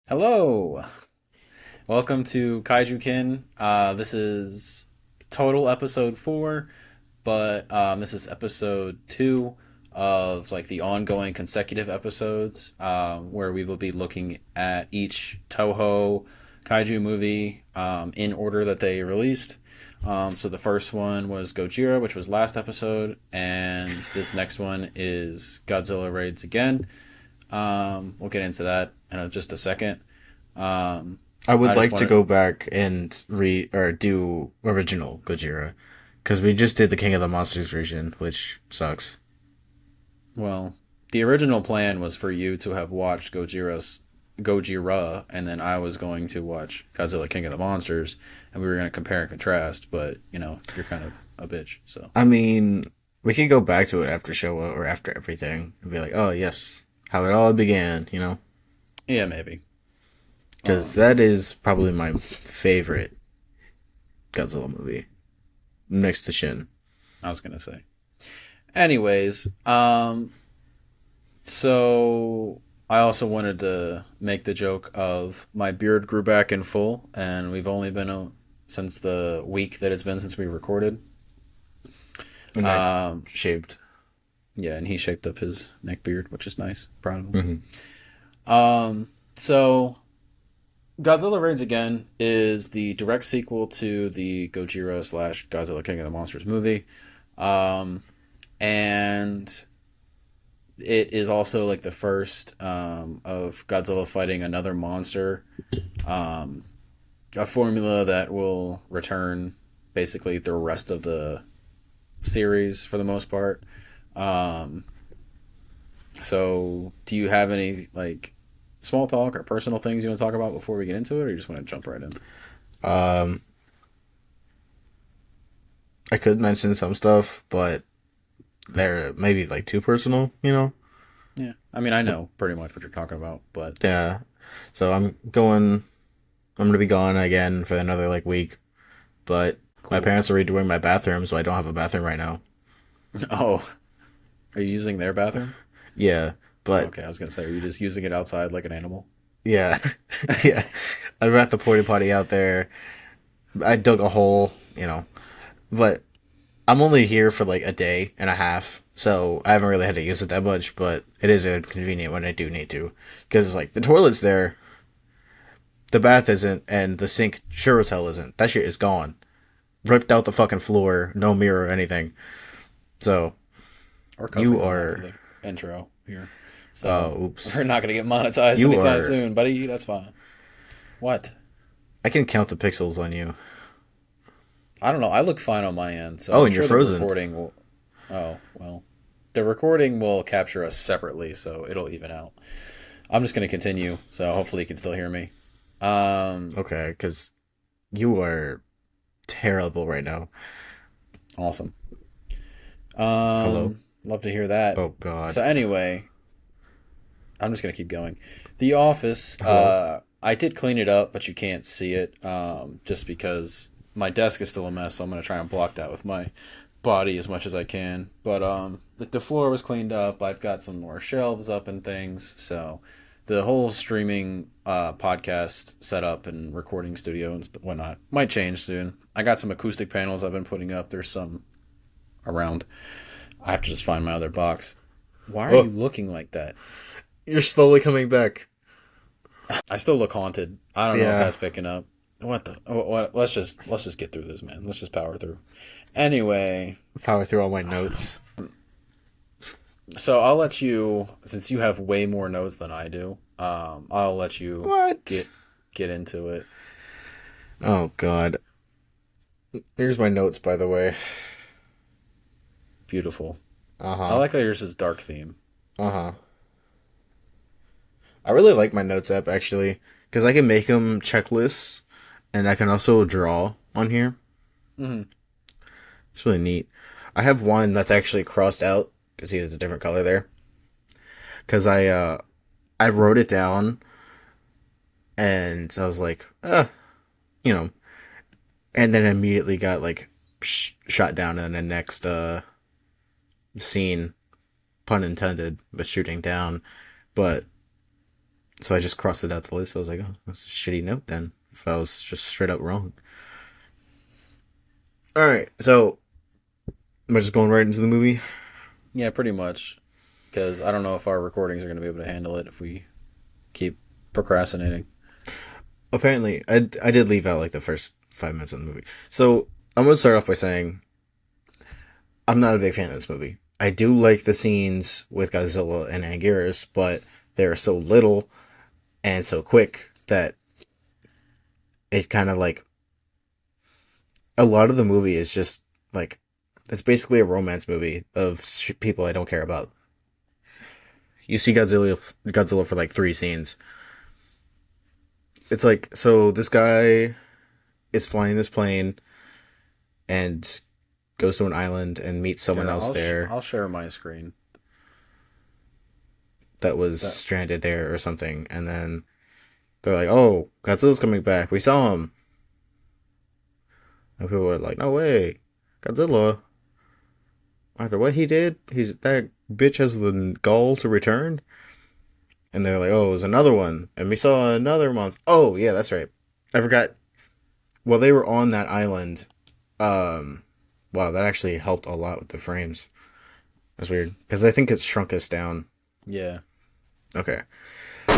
Hello, welcome to Kaiju Kin. This is total episode 4, but this is episode 2 of like the ongoing consecutive episodes, where we will be looking at each Toho Kaiju movie in order that they released. So the first one was Gojira, which was last episode, and this next one is Godzilla Raids Again. We'll get into that in just a second. Um, I would I just like to wanted, go back and do original Gojira because we just did the King of the Monsters version, which sucks. well, the original plan was for you to have watched Gojira, and then I was going to watch Godzilla King of the Monsters, and we were going to compare and contrast. But you're kind of a bitch, so I mean, we could go back to it after Showa or after everything and be like, oh yes, how it all began, yeah, maybe. because that is probably my favorite Godzilla movie next to Shin. I was gonna say. Anyways, so I also wanted to make the joke of my beard grew back in full, and we've only been since the week that it's been since we recorded. And I Um, shaved. yeah, and he shaped up his neck beard, which is nice. Proud of him. Hmm. So Godzilla Raids Again is the direct sequel to the Gojira slash Godzilla King of the Monsters movie. Um, and it is also like the first of Godzilla fighting another monster. Um, a formula that will return basically the rest of the series for the most part. Um, so, do you have any like small talk or personal things you want to talk about before we get into it, or you just want to jump right in? Um, I could mention some stuff, but they're maybe like too personal. Yeah, I mean, I know pretty much what you're talking about, but Yeah. So I'm gonna be gone again for another like week. But my cool. parents are redoing my bathroom, so I don't have a bathroom right now. Oh, are you using their bathroom? Yeah. But Okay, I was gonna say, are you just using it outside like an animal? yeah. Yeah. I got the porta potty out there. I dug a hole. But I'm only here for like a day and a half, so I haven't really had to use it that much, but it is inconvenient when I do need to. Because like the toilet's there, the bath isn't, and the sink sure as hell isn't. That shit is gone. Ripped out the fucking floor, no mirror or anything. So We're cussing you a lot for are the intro here, so oops. we're not gonna get monetized You anytime are soon, buddy. That's fine. What? I can count the pixels on you. I don't know. I look fine on my end, so Oh, I'm and you're sure the frozen. recording will. Oh well, the recording will capture us separately, so it'll even out. I'm just gonna continue, so hopefully you can still hear me. Um, Okay, because you are terrible right now. awesome. Hello? Love to hear that. Oh god. So anyway, I'm just gonna keep going. The office. Hello? I did clean it up, but you can't see it. Just because my desk is still a mess, so I'm gonna try and block that with my body as much as I can. But the floor was cleaned up. I've got some more shelves up and things. So the whole streaming podcast setup and recording studio and whatnot might change soon. I got some acoustic panels I've been putting up. There's some around. I have to just find my other box. Why are you Oh, looking like that? you're slowly coming back. I still look haunted. I don't know if Yeah. that's picking up. What the? What? Let's just get through this, man. Let's just power through. Anyway, Power through all my notes. so I'll let you, since you have way more notes than I do. I'll let you What? get get into it. Oh god. Here's my notes, by the way. Beautiful. Uh I huh. like how yours is dark theme. Uh huh. I really like my notes app actually, because I can make them checklists, and I can also draw on here. Hmm. It's really neat. I have one that's actually crossed out because see, there's a different color there. Because I wrote it down, and I was like, you know, and then immediately got like shot down in the next scene, pun intended, but shooting down. But So I just crossed it out the list. I was like, oh, that's a shitty note then. If I was just straight up wrong. All right, so am I just going right into the movie? Yeah, pretty much. Because I don't know if our recordings are going to be able to handle it if we keep procrastinating. Apparently, I did leave out like the first 5 minutes of the movie. So I'm gonna start off by saying I'm not a big fan of this movie. I do like the scenes with Godzilla and Anguirus, but they're so little and so quick that it kind of like a lot of the movie is just like it's basically a romance movie of people I don't care about. You see Godzilla for like 3 scenes. It's like so this guy is flying this plane and goes to an island and meets someone Here, else there I'll share my screen. that was That stranded there or something, and then they're like, "Oh, Godzilla's coming back. We saw him." And people were like, "No way, Godzilla! After what he did, he's that bitch has the gall to return." And they're like, "Oh, it was another one, and we saw another monster." Oh, yeah, that's right. I forgot. While they were on that island, um, wow, that actually helped a lot with the frames. That's weird because I think it shrunk us down. yeah. Okay,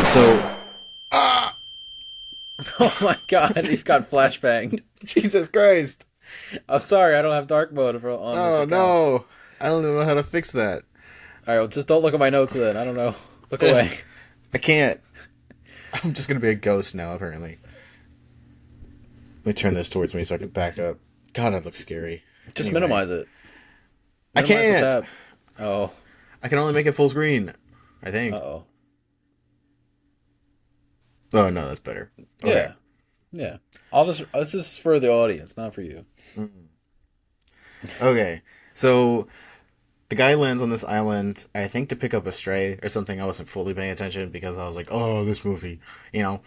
so ah, Oh my god, he's got flashbanged. Jesus Christ! I'm sorry, I don't have dark mode on this Oh account. no, I don't even know how to fix that. All right, well, just don't look at my notes then. I don't know. Look Eh, away. I can't. I'm just gonna be a ghost now. Apparently, let me turn this towards me so I can back up. God, that looks scary. Just Anyway, minimize it. I Minimize the can't. tab. Oh. I can only make it full screen. I think. Uh-oh. Oh no, that's better. Okay. Yeah. Yeah. I'll just this is for the audience, not for you. Okay. So the guy lands on this island, I think to pick up a stray or something. I wasn't fully paying attention because I was like, oh, this movie, you know.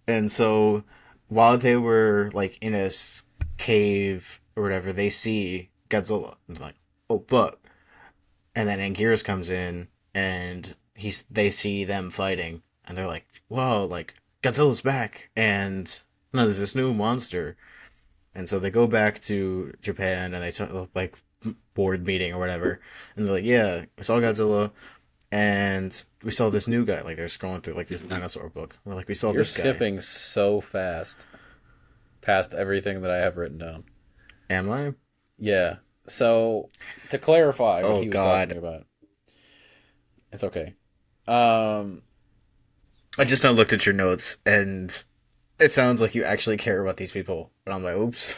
And so while they were like in a cave or whatever, they see Godzilla. And they're like, oh fuck. And then Anguirus comes in and they see them fighting and they're like, whoa, like Godzilla's back and no, there's this new monster. And so they go back to Japan and they talk like board meeting or whatever. And they're like, yeah, we saw Godzilla and we saw this new guy. Like they're scrolling through like this dinosaur book. We're like, we saw You're this guy. skipping so fast past everything that I have written down. Am I? Yeah. So to clarify what Oh he was talking God. about. It's okay. Um I just now looked at your notes and it sounds like you actually care about these people. But I'm like, oops.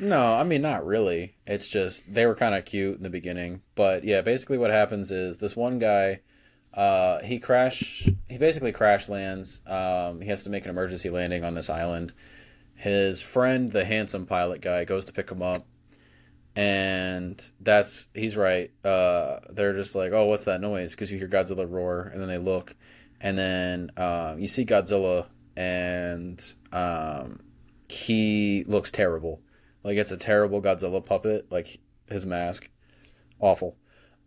no, I mean not really. It's just they were kind of cute in the beginning. But yeah, basically what happens is this one guy he basically crash lands. He has to make an emergency landing on this island. His friend, the handsome pilot guy, goes to pick him up, and he's right. They're just like, "Oh, what's that noise?" Because you hear Godzilla roar, and then they look, and then you see Godzilla, and he looks terrible. Like it's a terrible Godzilla puppet. Like his mask, awful.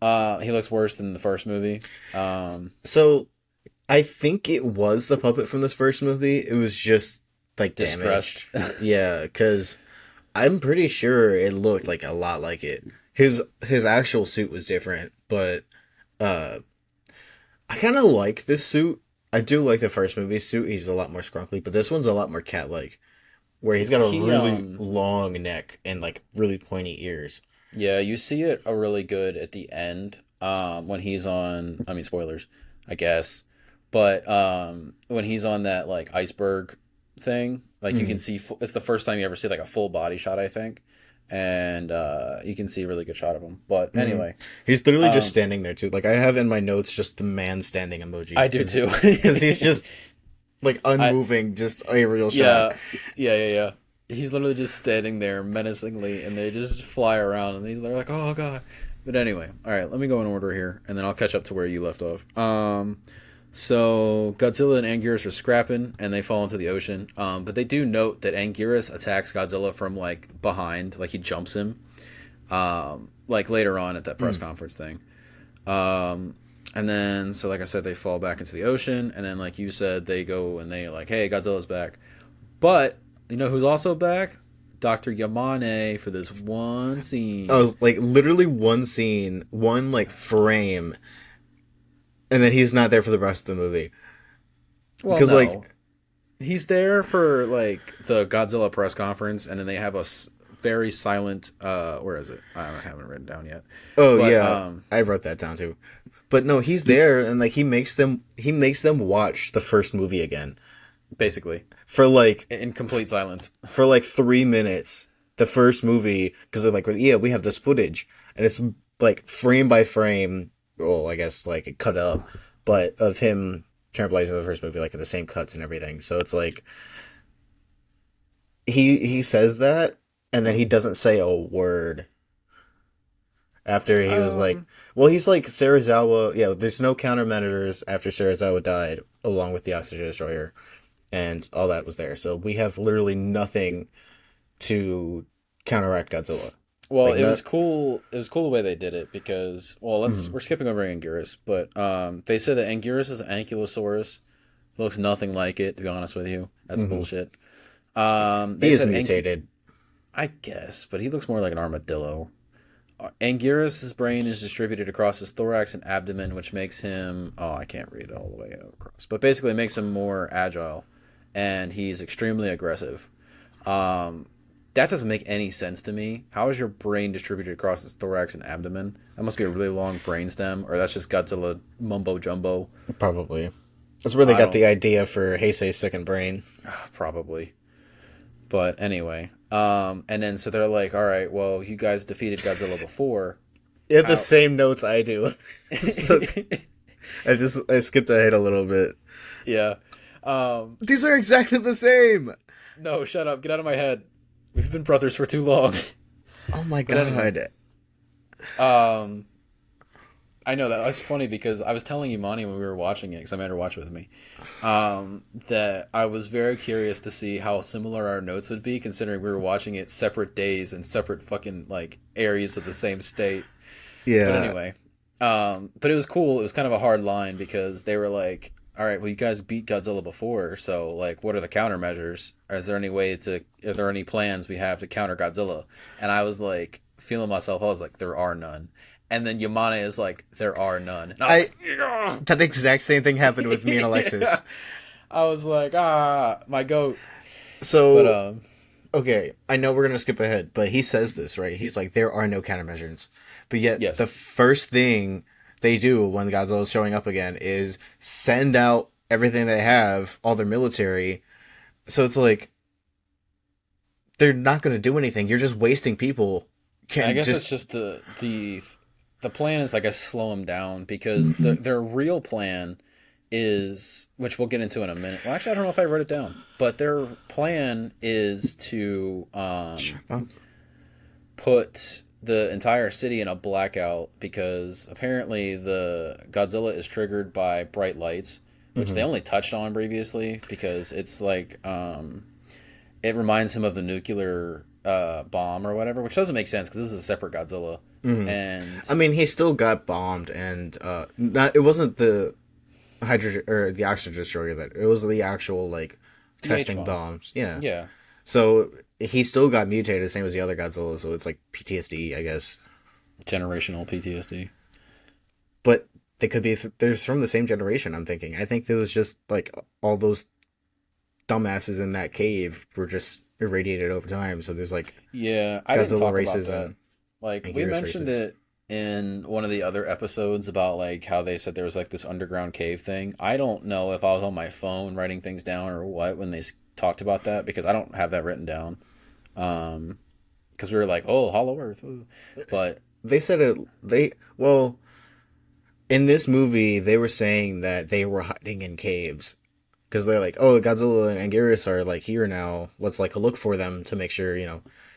He looks worse than the first movie. So I think it was the puppet from this first movie. It was just like Distressed. damaged. Yeah, because I'm pretty sure it looked like a lot like it. His actual suit was different, but uh, I kind of like this suit. I do like the first movie suit. He's a lot more scrunkly, but this one's a lot more cat-like, where he's got a he really long neck and like really pointy ears. Yeah, you see it a really good at the end when he's on. I mean, spoilers, I guess, but when he's on that like iceberg thing, like you can Mm. see it's the first time you ever see like a full body shot, I think, and you can see a really good shot of him. But Hmm. anyway, He's literally just um, standing there too. Like I have in my notes just the man standing emoji I do too. because he's just like I unmoving, just a real shot. yeah, yeah. He's literally just standing there menacingly, and they just fly around, and they're like, "Oh god." But anyway, all right, let me go in order here, and then I'll catch up to where you left off. So Godzilla and Anguirus are scrapping, and they fall into the ocean. But they do note that Anguirus attacks Godzilla from like behind, like he jumps him. Like later on at that press Mm. conference thing. Um, And then, so like I said, they fall back into the ocean, and then like you said, they go and they like, hey, Godzilla's back. But you know who's also back? Dr. Yamane for this one I scene. was like literally one scene, one like frame, and then he's not there for the rest of the movie. Well, Because no, like, he's there for like the Godzilla press conference, and then they have a very silent. Where is it? I haven't written down yet. oh But yeah, I wrote that down too. But no, he's there, and like he makes them watch the first movie again basically for like in complete silence. for like 3 minutes. The first movie, because they're like, yeah, we have this footage, and it's like frame by frame. Well, I guess like it cut up, but of him trampolizing the first movie, like in the same cuts and everything. So it's like he says that, and then he doesn't say a word after he was like, Um, well, he's like Serizawa. Yeah, there's no countermeasures after Serizawa died, along with the oxygen destroyer, and all that was there. So we have literally nothing to counteract Godzilla. well, Like it was not. cool. It was cool the way they did it because, well, Mhm. we're skipping over Anguirus, but they said that Anguirus is an ankylosaurus. Looks nothing like it, to be honest with you. That's Mhm. bullshit. He They is said mutated. I guess, but he looks more like an armadillo. Anguirus' brain is distributed across his thorax and abdomen, which makes him. Oh, I can't read it all the way across. But basically, it makes him more agile. And he's extremely aggressive. Um, that doesn't make any sense to me. How is your brain distributed across his thorax and abdomen? That must be a really long brainstem, or that's just Godzilla mumbo jumbo. Probably. That's where they I got don't. the idea for Heisei's second brain. Probably. But anyway. And then so they're like, all right, well, you guys defeated Godzilla before. You have the How. same notes I do. So I skipped ahead a little bit. Yeah. Um, These are exactly the same. no, shut up. Get out of my head. We've been brothers for too long. Oh my But anyway, god. um, I know that was funny because I was telling Imani when we were watching it because I made her watch it with me. That I was very curious to see how similar our notes would be, considering we were watching it separate days and separate fucking like areas of the same state. But Yeah. anyway, but it was cool. It was kind of a hard line because they were like, "All right, well, you guys beat Godzilla before, so like, what are the countermeasures? Is there any way to? Are there any plans we have to counter Godzilla?" And I was like, feeling myself. I was like, "There are none." And then Yamane is like, "There are none." And I was I like, "Yeah." That exact same thing happened with me and Yeah. Alexis. I was like, my goat. But So, okay, I know we're gonna skip ahead, but he says this, right? He's like, there are no countermeasures. But yet, the yes, first thing they do when Godzilla's showing up again is send out everything they have, all their military. So it's like, they're not gonna do anything. You're just wasting people. I Can't guess it's just. just the plan is I guess slow them down because their real plan is, which we'll get into in a minute. Well, actually, I don't know if I wrote it down, but their plan is to Shut up. put the entire city in a blackout because apparently the Godzilla is triggered by bright lights, which they Hmm. only touched on previously because it's like it reminds him of the nuclear bomb or whatever, which doesn't make sense because this is a separate Godzilla. Hmm. And I mean, he still got bombed, and not. It wasn't the hydrogen or the oxygen destroyer that it was the actual like the H testing bomb, bombs. Yeah. yeah, So he still got mutated, same as the other Godzilla. So it's like PTSD, I guess. generational PTSD. But they could be. They're from the same generation. I'm thinking. I think there was just like all those dumbasses in that cave were just irradiated over time. So there's like Yeah, I didn't Godzilla talk about races that. and Like we Anguirus mentioned races. it in one of the other episodes about like how they said there was like this underground cave thing. I don't know if I was on my phone writing things down or what when they talked about that because I don't have that written down. Um, because we were like, oh, Hollow Earth, ooh. But They said it. In this movie, they were saying that they were hiding in caves because they're like, oh, Godzilla and Anguirus are like here now. Let's like look for them to make sure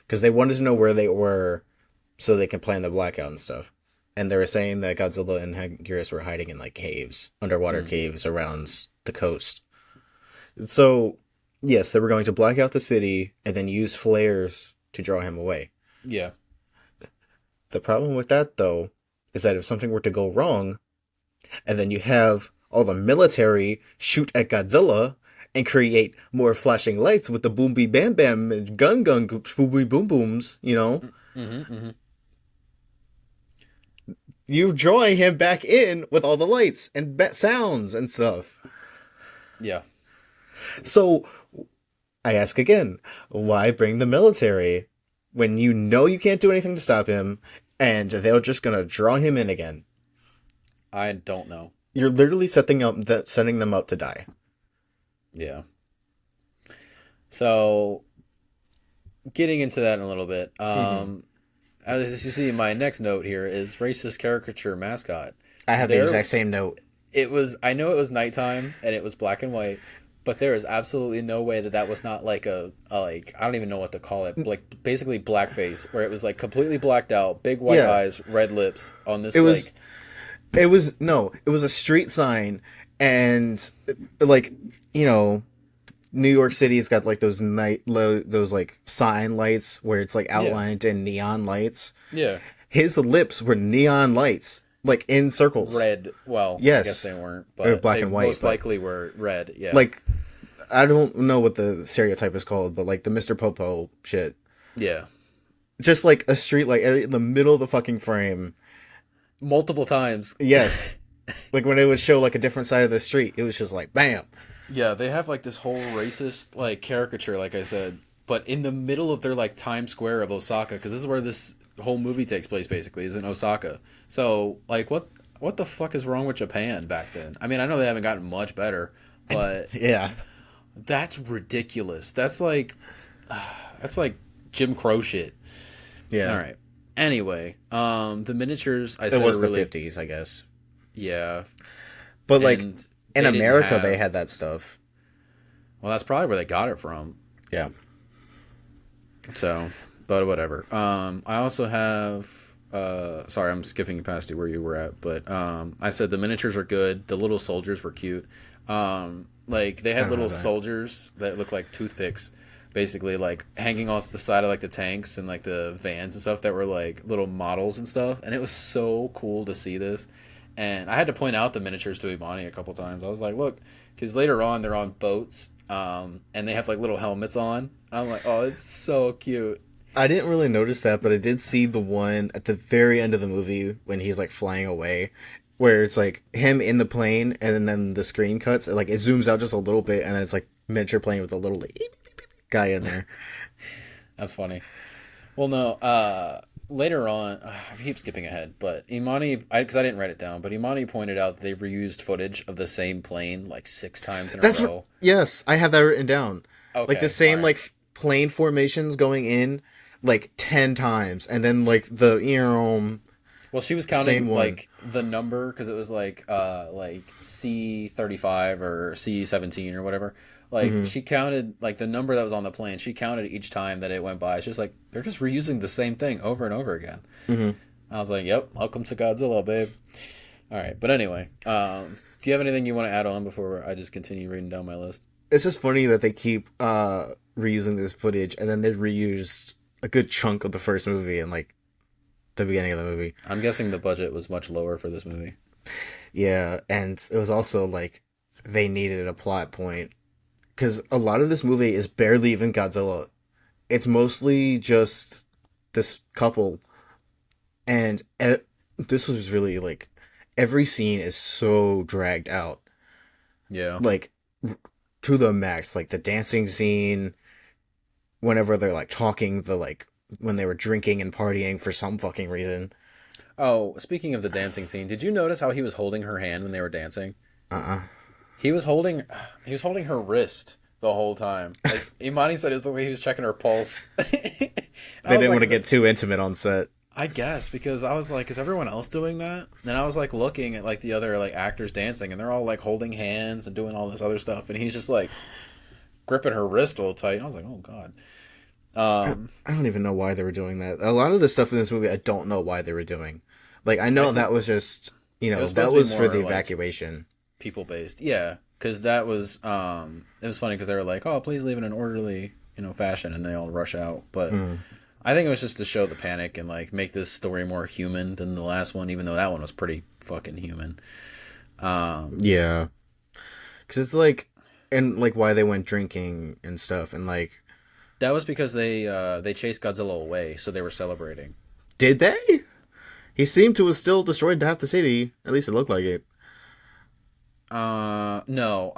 because they wanted to know where they were so they can plan the blackout and stuff. And they were saying that Godzilla and Anguirus were hiding in like caves, underwater mm, caves around the coast. So yes, they were going to black out the city and then use flares to draw him away. yeah, The problem with that though is that if something were to go wrong, And then you have all the military shoot at Godzilla and create more flashing lights with the boom bee bam bam and gun boom bee boom booms, you know. Mm-hmm, mm-hmm. You drawing him back in with all the lights and sounds and stuff. Yeah. So I ask again, why bring the military when you know you can't do anything to stop him and they're just gonna draw him in again? I don't know. You're literally setting them up to die. Yeah. So, getting into that in a little bit. Mm-hmm. As you see, my next note here is racist caricature mascot. I have the There, exact same note. it was. I know it was nighttime and it was black and white, but there is absolutely no way that that was not like a like I don't even know what to call it. Like basically blackface, where it was like completely blacked out, big white Yeah, eyes, red lips on this it like was. It was no. It was a street sign, and like you know, New York City's got like those like sign lights where it's like yeah, outlined in neon lights. yeah, His lips were neon lights, like in circles. red. Well, I guess Yes, they weren't, or but black they and white, most but likely were red. Yeah, like I don't know what the stereotype is called, but like the Mr. Popo shit, yeah, just like a street light in the middle of the fucking frame. multiple times. Yes, like when it would show like a different side of the street, it was just like bam. Yeah, they have like this whole racist like caricature, like I said, but in the middle of their like Times Square of Osaka, because this is where this whole movie takes place. Basically, is in Osaka. So like, what the fuck is wrong with Japan back then? I mean, I know they haven't gotten much better, but Yeah, that's ridiculous. That's like Jim Crow shit. All yeah. right. Anyway, the miniatures I It said was are the really 50s, I guess. yeah, But like and in they didn't America, they have. had that stuff. Well, that's probably where they got it from. Yeah. So, but whatever. I also have. Sorry, I'm skipping past you where you were at, but I said the miniatures are good. The little soldiers were cute. Like they I had don't know little that. soldiers that look like toothpicks, basically like hanging off the side of like the tanks and like the vans and stuff that were like little models and stuff. And it was so cool to see this. And I had to point out the miniatures to Imani a couple times. I was like, look, because later on they're on boats, and they have like little helmets on. I'm like, oh, it's so cute. I didn't really notice that, but I did see the one at the very end of the movie when he's like flying away, where it's like him in the plane, and then the screen cuts, and, like it zooms out just a little bit, and then it's like miniature plane with a little like, guy in there. That's funny. Well, no, later on, I keep skipping ahead, but Imani, because I didn't write it down, but Imani pointed out that they've reused footage of the same plane like 6 times in a That's row. yes, I have that written down. Like the Okay, all same right. like plane formations going in like 10 times, and then like the Well, she was same counting one. like the number because it was like C35 or C17 or whatever. Like Hmm. she counted like the number that was on the plane. She counted each time that it went by. It's just like they're just reusing the same thing over and over again. Hmm. I was like, "Yep, welcome to Godzilla, babe." All right, but anyway, do you have anything you want to add on before I just continue reading down my list? It's just funny that they keep reusing this footage, and then they reused a good chunk of the first movie and like the beginning of the movie. I'm guessing the budget was much lower for this movie. Yeah, and it was also like they needed a plot point because a lot of this movie is barely even Godzilla. It's mostly just this couple, and this was really like every scene is so dragged out, Yeah. like to the max. Like the dancing scene, whenever they're like talking, the like when they were drinking and partying for some fucking reason. Oh, speaking of the dancing scene, did you notice how he was holding her hand when they were dancing? Uh-uh. He was holding he was holding her wrist the whole time. Like Imani said, it was the way he was checking her pulse. And They I was didn't like, want to get too intimate on set. I guess because I was like, is everyone else doing that? And I was like looking at like the other like actors dancing, and they're all like holding hands and doing all this other stuff, and he's just like gripping her wrist all tight. And I was like, oh god. Um, I don't even know why they were doing that. A lot of the stuff in this movie, I don't know why they were doing. Like, I I know think that was just, it was that supposed to be was for more the like evacuation. people based, yeah. Because that was it was funny because they were like, oh, please leave in an orderly fashion, and they all rush out, but. Mm. I think it was just to show the panic and like make this story more human than the last one, even though that one was pretty fucking human. Yeah, because it's like, and like why they went drinking and stuff, and like, That was because they chased Godzilla away, so they were celebrating. did they? He seemed to have still destroyed half the city. At least it looked like it. No,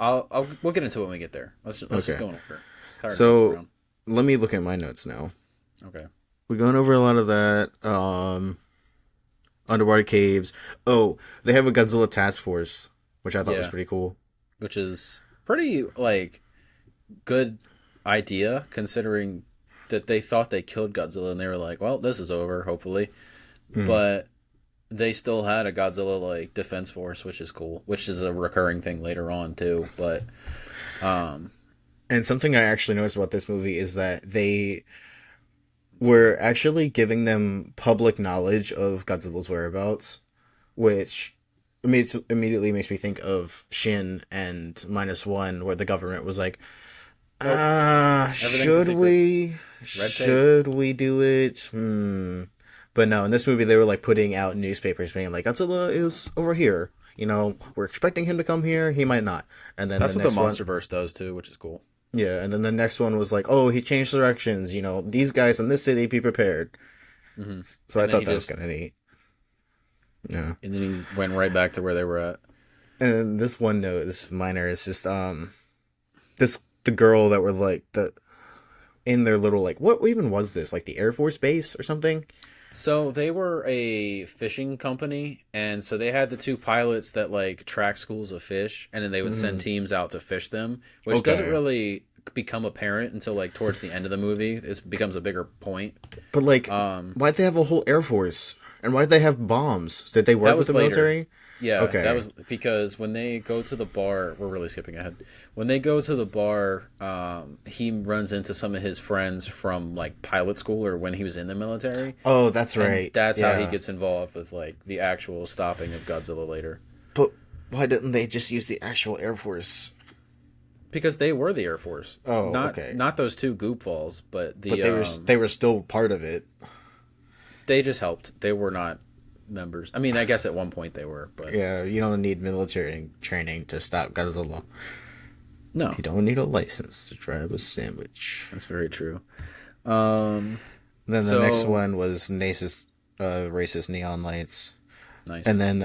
we'll get into it when we get there. Let's just Okay, go in order. Tired of jumping so around. let me look at my notes now. Okay. We're going over a lot of that. Underwater caves. Oh, they have a Godzilla task force, which I thought was Yeah, pretty cool. which is pretty like good idea considering that they thought they killed Godzilla and they were like, well, this is over, hopefully. Mm. But they still had a Godzilla like defense force, which is cool, which is a recurring thing later on too. But um, And something I actually noticed about this movie is that they were actually giving them public knowledge of Godzilla's whereabouts, which immediately makes me think of Shin and Minus One, where the government was like, nope, everything's a should secret. we? Red tape. Should we do it? Hmm. But no, in this movie, they were like putting out newspapers being like, Godzilla is over here. You know, we're expecting him to come here. He might not. And then the That's what the next one, MonsterVerse does too, which is cool. yeah. And then the next one was like, oh, he changed directions. You know, these guys in this city, be prepared. Hmm. So I And then thought he that was just kind of neat. Yeah. and then he went right back to where they were at. And this one note, this minor, is just this the girl that were like the in their little like what even was this like the Air Force base or something? So they were a fishing company, and so they had the two pilots that like track schools of fish, and then they would send Mm, teams out to fish them, which doesn't okay, really become apparent until like towards the end of the movie. It becomes a bigger point. but like, Um, why'd they have a whole Air Force and why'd they have bombs? Did they that work with was the later. military? Yeah, that Okay, was because when they go to the bar, we're really skipping ahead. When they go to the bar, he runs into some of his friends from like pilot school or when he was in the military, oh that's and right, that's how he yeah. gets involved with like the actual stopping of Godzilla later. But why didn't they just use the actual Air Force? Because they were the Air Force, Oh, not okay, not those two goopballs, but but the they were still part of it. they just helped. They were not members. I mean, I guess at one point they were, but Yeah, you don't need military training to stop Godzilla. no, You don't need a license to drive a sandwich. that's very true. Um, Then the next so one was racist neon lights, nice. and then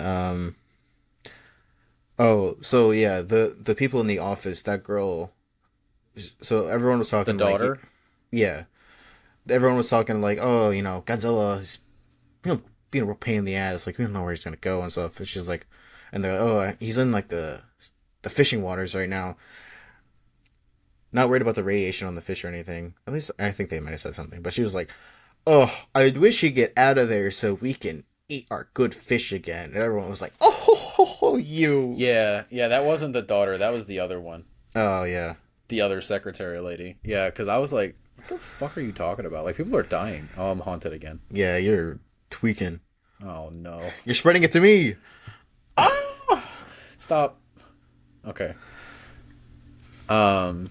oh, so yeah, the people in the office, that girl. So everyone was The talking like, daughter. yeah, everyone was talking like, oh, you know, Godzilla is, being a real pain in the ass. Like we don't know where he's gonna go and stuff. And she's like, and they're like, oh, he's in like the fishing waters right now. Not worried about the radiation on the fish or anything. At least I think they might have said something. But she was like, oh, I wish he'd get out of there so we can eat our good fish again. And everyone was like, oh, you. Yeah, yeah, that wasn't the daughter. That was the other one. Oh, yeah. The other secretary lady. Yeah, because I was like, what the fuck are you talking about? Like, people are dying. Oh, I'm haunted again. Yeah, you're tweaking. Oh, no. You're spreading it to me. Ah! Stop. Okay. Um,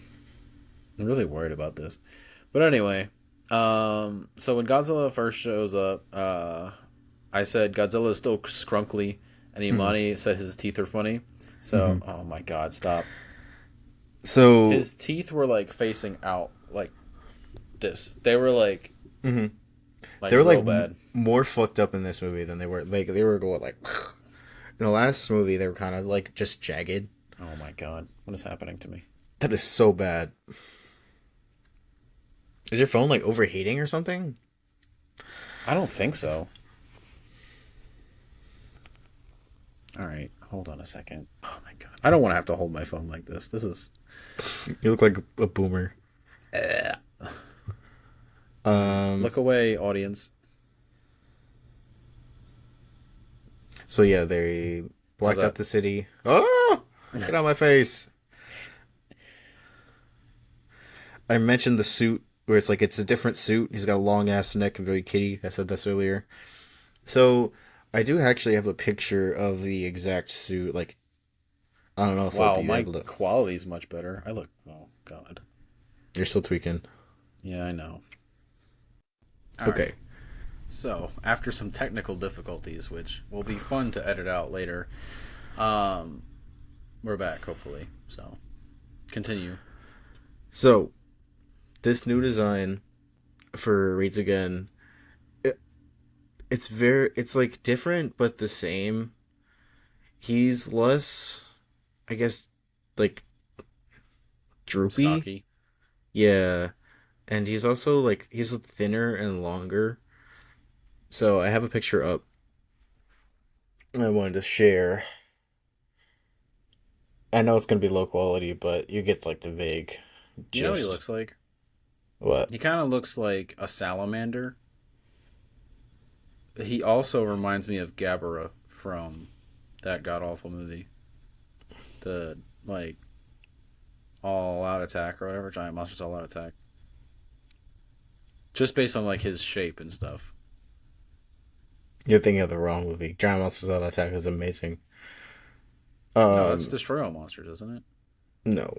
I'm really worried about this. But anyway, so when Godzilla first shows up, I said Godzilla is still scrunkly, and Hmm. Imani said his teeth are funny. So, Hmm. oh my god, stop. So, His teeth were like facing out like this. They were hmm, like they were like real bad. more fucked up in this movie than they were. Like, they were going like. In the last movie, they were kind of like just jagged. Oh my god, what is happening to me? That is so bad. Is your phone like overheating or something? I don't think so. All right, hold on a second. Oh my god, I don't want to have to hold my phone like this. This is. You look like a boomer. Eh. Um. Look away, audience. So yeah, they How's blacked out that? the city. Oh, get out of my face! I mentioned the suit where it's like it's a different suit. He's got a long ass neck and very kitty. I said this earlier. So I do actually have a picture of the exact suit. Like I don't know if I'll Wow, be my able to. quality's much better. I look. Oh god. You're still tweaking. Yeah, I know. All right. Okay. So after some technical difficulties, which will be fun to edit out later, Um, we're back, hopefully. So continue. So this new design for Reads Again, it, it's like different but the same. He's less, I guess, like droopy. Stocky. Yeah, and he's also like he's thinner and longer. So I have a picture up I wanted to share. I know it's gonna be low quality, but you get like the vague You know what he gist. looks like? What? He kind of looks like a salamander. He also reminds me of Gabara from that god awful movie, the like All Out Attack or whatever, Giant Monsters All Out Attack. Just based on like his shape and stuff. You're thinking of the wrong movie. Giant Monsters Out Attack is amazing. No, that's Um, Destroy All Monsters, isn't it? no.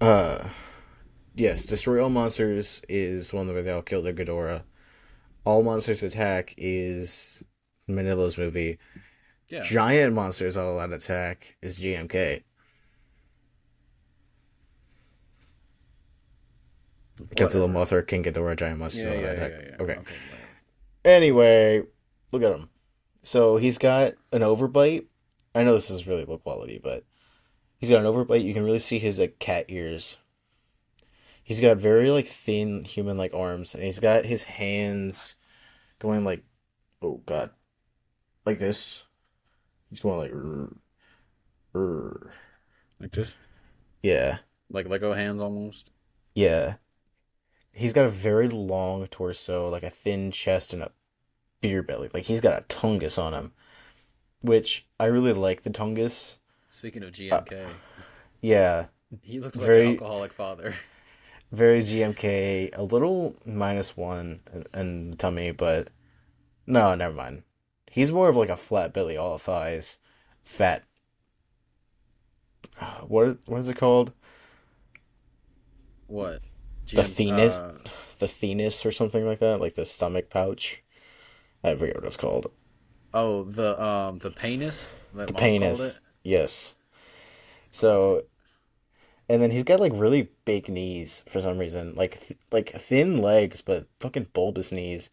Uh, yes, Destroy All Monsters is one where they all kill their Ghidorah. All Monsters Attack is Manila's movie. Yeah, Giant Monsters All Out Attack is GMK. Godzilla, whatever. Mothra, King Ghidorah, Giant Monsters Yeah, All Out yeah, yeah, Attack. yeah, yeah. Okay. Okay, whatever. Anyway, look at him. So he's got an overbite. I know this is really low quality, but he's got an overbite. You can really see his like cat ears. He's got very like thin human like arms, and he's got his hands going like, oh god, like this. He's going like, Like this, yeah, like Lego hands almost. yeah. He's got a very long torso, like a thin chest and a beer belly. Like he's got a tungus on him, which I really like the tungus. Speaking of Uh, GMK, yeah, he looks like an very alcoholic father. very GMK. A little -1 in the tummy, but no, never mind. He's more of like a flat belly, all thighs, fat. What is it called? What? The GM. thinus, the thinus or something like that, like the stomach pouch. I forget what it's called. Oh, the penis that The mom called it. penis. Yes. Classic. So, and then he's got like really big knees for some reason, like thin legs, but fucking bulbous knees.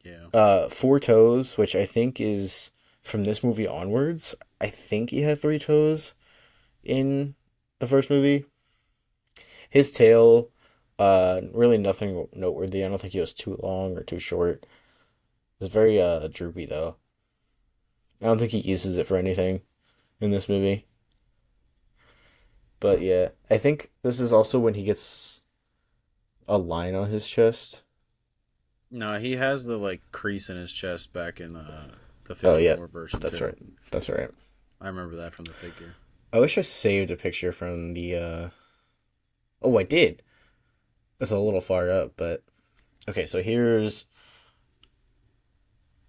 Yeah. Four toes, which I think is from this movie onwards. I think he had three toes in the first movie. His tail, really nothing noteworthy. I don't think he was too long or too short. It's very droopy though. I don't think he uses it for anything in this movie. But yeah, I think this is also when he gets a line on his chest. No, he has the like crease in his chest back in the Oh yeah, 54 version that's too. right. That's right. I remember that from the figure. I wish I saved a picture from the oh, I did. It's a little far up, but okay, so here's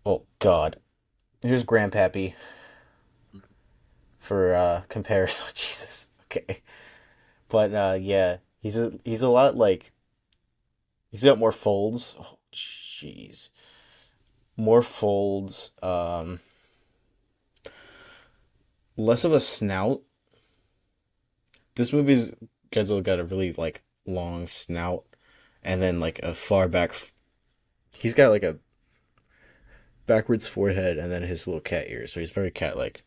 oh god. Here's Grandpappy for comparison. Jesus. Okay. But yeah, he's a lot like he's got more folds. Oh jeez. More folds, less of a snout. This movie's Godzilla got a really like long snout and then like a far back he's got like a backwards forehead and then his little cat ears, so he's very cat like.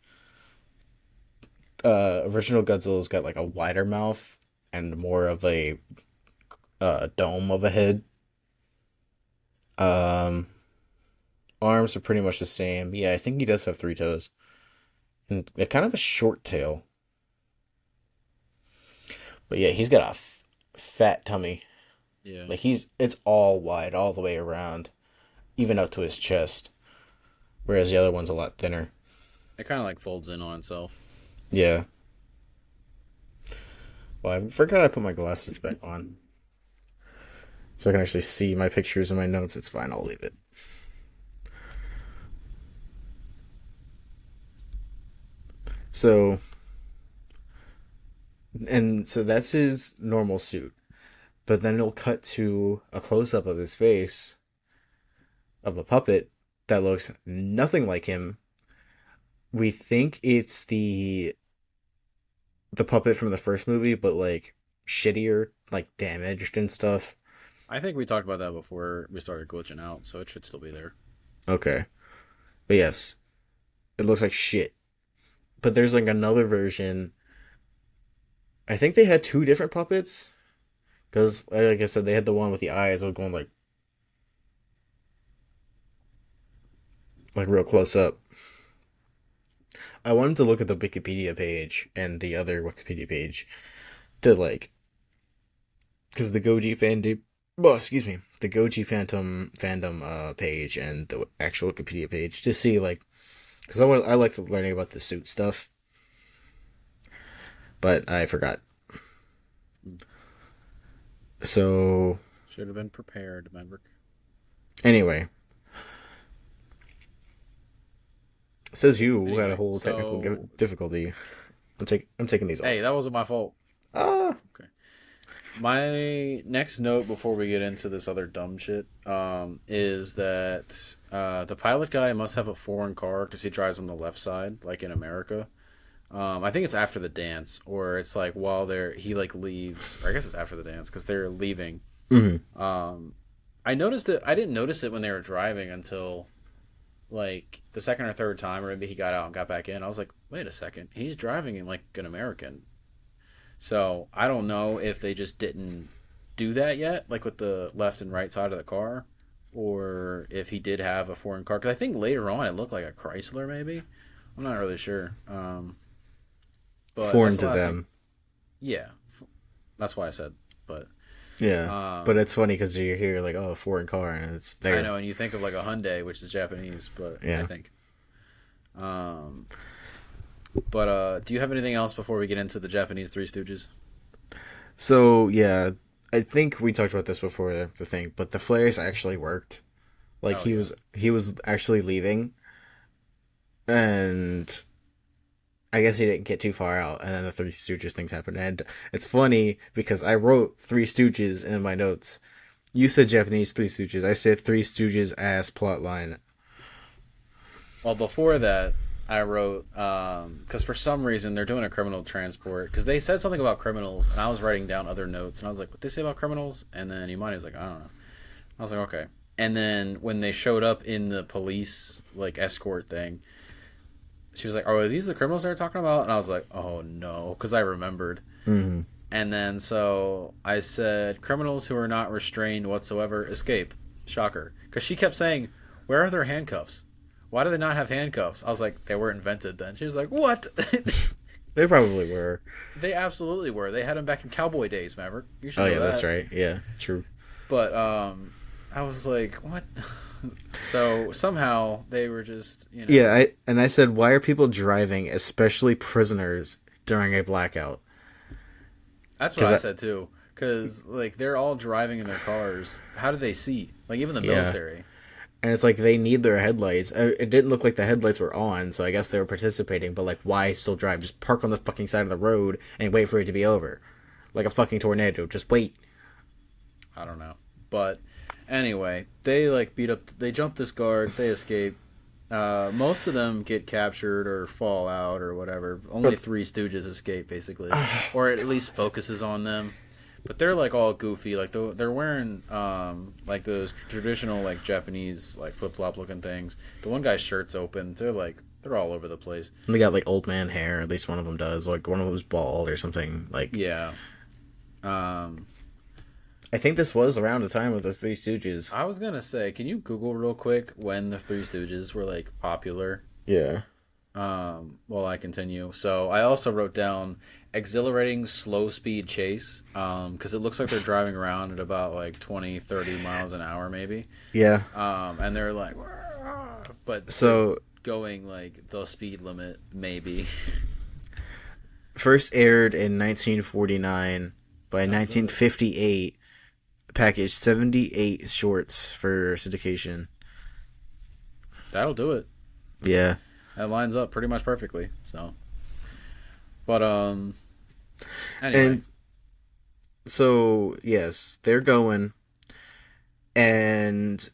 Original Godzilla's got like a wider mouth and more of a dome of a head. Um, Arms are pretty much the same. Yeah, I think he does have three toes and kind of a short tail. But yeah, he's got a fat tummy. Yeah. Like it's all wide all the way around, even up to his chest. Whereas the other one's a lot thinner. It kind of like folds in on itself. Yeah. Well, I forgot I put my glasses back on, so I can actually see my pictures and my notes. It's fine. I'll leave it. So, and so that's his normal suit. But then it'll cut to a close up of his face of the puppet that looks nothing like him, we think it's the puppet from the first movie, but like shittier, like damaged and stuff. I think we talked about that before we started glitching out, so it should still be there. Okay, but yes, it looks like shit. But there's like another version. I think they had two different puppets because, like I said, they had the one with the eyes that was going like real close up. I wanted to look at the Wikipedia page and the other Wikipedia page to like because the Goji well, excuse me, the Goji Phantom fandom page and the actual Wikipedia page to see like because I like learning about the suit stuff, but I forgot. So Should have been prepared, Maverick. anyway, it says you had a Anyway, whole technical so difficulty. I'm taking these hey, off. that wasn't my fault. Ah, Okay. My next note before we get into this other dumb shit is that the pilot guy must have a foreign car because he drives on the left side, like in America. I think it's after the dance, or it's like while he like leaves, or I guess it's after the dance because they're leaving. mm-hmm. Um, I noticed it. I didn't notice it when they were driving until like the second or third time, or maybe he got out and got back in. I was like, wait a second, he's driving in like an American. So I don't know if they just didn't do that yet, like with the left and right side of the car, or if he did have a foreign car. Because I think later on it looked like a Chrysler, maybe. I'm not really sure. But that's Foreign the to last thing. them. Yeah, that's why I said. But Yeah, but um, it's funny because you hear like, oh, a foreign car, and it's I there. know, and you think of like a Hyundai, which is Japanese, but I Yeah. think. Um, but do you have anything else before we get into the Japanese Three Stooges? So yeah, I think we talked about this before the thing, but the flares actually worked. Like Oh yeah. he was actually leaving, and I guess he didn't get too far out, and then the Three Stooges things happened. And it's funny because I wrote Three Stooges in my notes. You said Japanese Three Stooges. I said Three Stooges ass plotline. Well, before that, I wrote because for some reason they're doing a criminal transport because they said something about criminals, and I was writing down other notes, and I was like, "What they say about criminals?" And then Imani was like, "I don't know." I was like, "Okay." And then when they showed up in the police like escort thing, she was like, "Are these the criminals they're talking about?" And I was like, "Oh no," because I remembered. Mm-hmm. And then so I said, "Criminals who are not restrained whatsoever escape." Shocker, because she kept saying, "Where are their handcuffs? Why do they not have handcuffs?" I was like, "They were invented then." She was like, "What?" They probably were. They absolutely were. They had them back in cowboy days, Maverick. You should Oh know yeah, that's that. right. Yeah, true. But I was like, "What?" So somehow they were just, Yeah, I said, why are people driving, especially prisoners, during a blackout? that's what Because I said too. Because like they're all driving in their cars. How do they see? Like even the yeah, military. and it's like they need their headlights. It didn't look like the headlights were on, so I guess they were participating. But like, why still drive? Just park on the fucking side of the road and wait for it to be over, like a fucking tornado. Just wait. I don't know. But anyway, they like beat up. They jump this guard. They escape. Most of them get captured or fall out or whatever. Only But three Stooges escape basically, or at least focuses on them. But they're like all goofy. Like they're wearing like those traditional like Japanese like flip flop looking things. The one guy's shirt's open. They're all over the place. they got like old man hair. At least one of them does. Like one of them's bald or something. Like Yeah. Um, I think this was around the time of the Three Stooges. I was gonna say, can you Google real quick when the Three Stooges were like popular? Yeah. While I continue. So I also wrote down exhilarating slow speed chase because it looks like they're driving around at about like 20, 30 miles an hour maybe. Yeah. And they're like, but they're So going like the speed limit maybe. first aired in 1949. By That'll do it. 1958, packaged 78 shorts for syndication. That'll do it. Yeah. That lines up pretty much perfectly. So, but anyway, And so, yes, they're going, and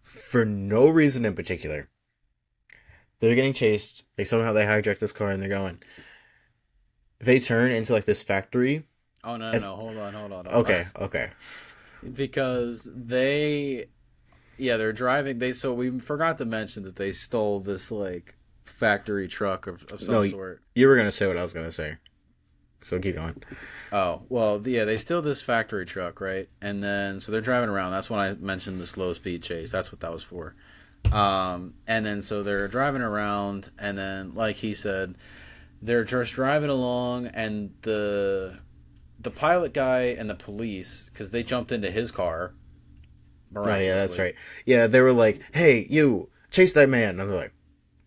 for no reason in particular, They're getting chased. Like somehow they hijack this car and they're going. They turn into like this factory. Oh no, no, no! Hold on. Okay, okay. Because they're driving. So we forgot to mention that they stole this like factory truck of some No, sort. you were gonna say what I was gonna say. So keep going. Oh well, yeah, they steal this factory truck, right? And then so they're driving around. That's when I mentioned the slow speed chase. That's what that was for. And then so they're driving around, and then like he said, they're just driving along, and the pilot guy and the police, because they jumped into his car Oh yeah, that's miraculously. right. Yeah, they were like, "Hey, you chase that man." And I'm like,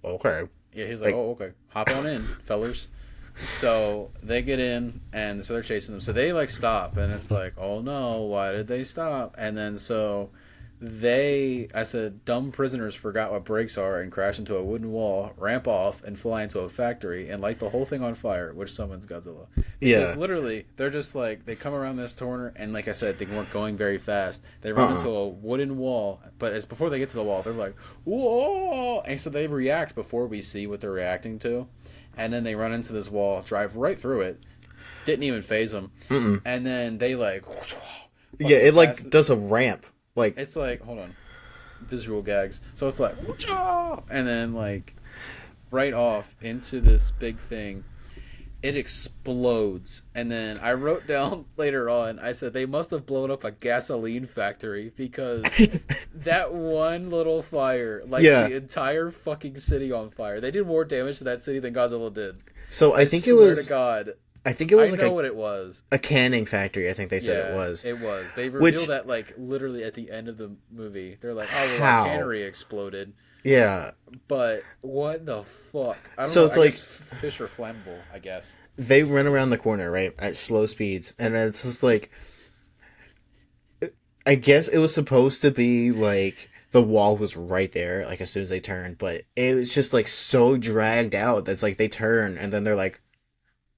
"Okay." Yeah, he's like, Like, "Oh, okay, hop on in, fellers." So they get in, and so they're chasing them. So they like stop, and it's like, "Oh no, why did they stop?" And then so I said, dumb prisoners forgot what brakes are and crash into a wooden wall, ramp off, and fly into a factory and light the whole thing on fire, which summons Godzilla. Because yeah. literally, they're just like, they come around this corner, and like I said, they weren't going very fast. They run Uh-uh. into a wooden wall, but it's before they get to the wall, they're like, whoa! And so they react before we see what they're reacting to. And then they run into this wall, drive right through it, didn't even phase them. Mm-mm. And then they like, Yeah, fucking it like fast. does a ramp. Like, It's like, hold on, visual gags. So it's like, and then like right off into this big thing, it explodes. And then I wrote down later on, I said they must have blown up a gasoline factory because that one little fire lights yeah. the entire fucking city on fire. They did more damage to that city than Godzilla did. So I swear to God. I think it I was like know what it was. a canning factory. I think they said it Yeah, was. it was. They revealed Which that like literally at the end of the movie. They're like, "Oh, well, our how? cannery exploded." Yeah. But what the fuck? I don't So know. it's I guess like fish are flammable. I guess. they run around the corner, right, at slow speeds, and it's just like I guess it was supposed to be like the wall was right there, like as soon as they turned, but it was just like so dragged out that's like they turn and then they're like,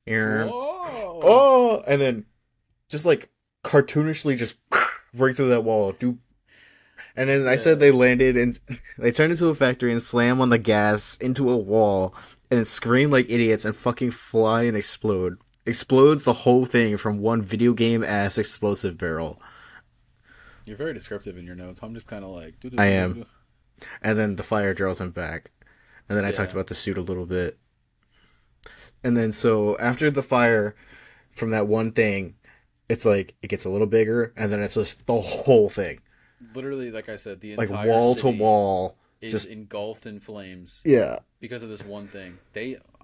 "Yeah, Whoa! oh," and then just like cartoonishly just break through that wall. Do and then I said Yeah, they landed and they turned into a factory and slam on the gas into a wall and scream like idiots and fucking fly and explode. Explodes the whole thing from one video game ass explosive barrel. you're very descriptive in your notes. I'm just kind of like, do do I do do am. do. And then the fire draws him back. And then I talked Yeah, about the suit a little bit. And then so after the fire from that one thing, it's like it gets a little bigger and then it's just the whole thing. literally, like I said, the Like entire wall to city wall. is Just engulfed in flames yeah. because of this one thing.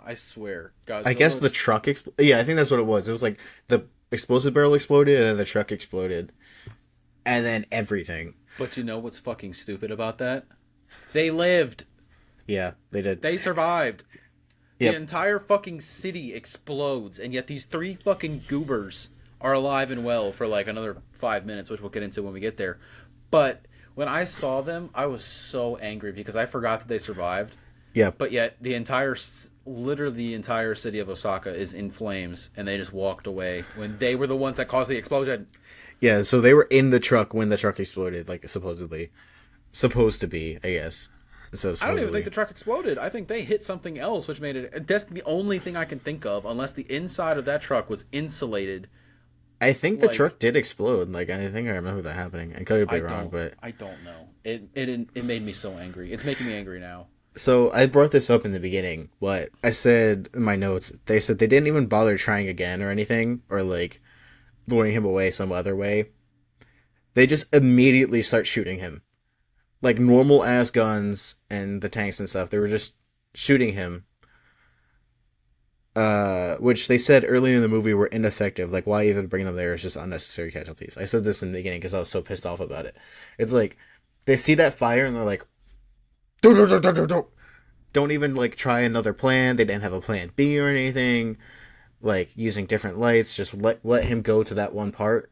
I swear, I guess Godzilla. the truck yeah, I think that's what it was. It was like the explosive barrel exploded and then the truck exploded. And then everything. But you know what's fucking stupid about that? They lived. Yeah, they did. They survived. The Yep. entire fucking city explodes, and yet these three fucking goobers are alive and well for like another 5 minutes, which we'll get into when we get there. But when I saw them, I was so angry because I forgot that they survived. Yep. But yet literally the entire city of Osaka is in flames, and they just walked away when they were the ones that caused the explosion. Yeah, so they were in the truck when the truck exploded, like supposedly. Supposed to be, I guess. So I don't even think supposedly. the truck exploded. I think they hit something else, which made it. That's the only thing I can think of, unless the inside of that truck was insulated. I think the Like truck did explode. Like I think I remember that happening. I could be wrong, but I don't know. It made me so angry. It's making me angry now. so I brought this up in the beginning. What I said in my notes, they said they didn't even bother trying again or anything, or like luring him away some other way. They just immediately start shooting him, like normal ass guns and the tanks and stuff. They were just shooting him, which they said earlier in the movie were ineffective. Like, why even bring them there? It's just unnecessary casualties. I said this in the beginning because I was so pissed off about it. It's like they see that fire and they're like, don't even like try another plan. They didn't have a plan B or anything. Like using different lights, just let him go to that one part.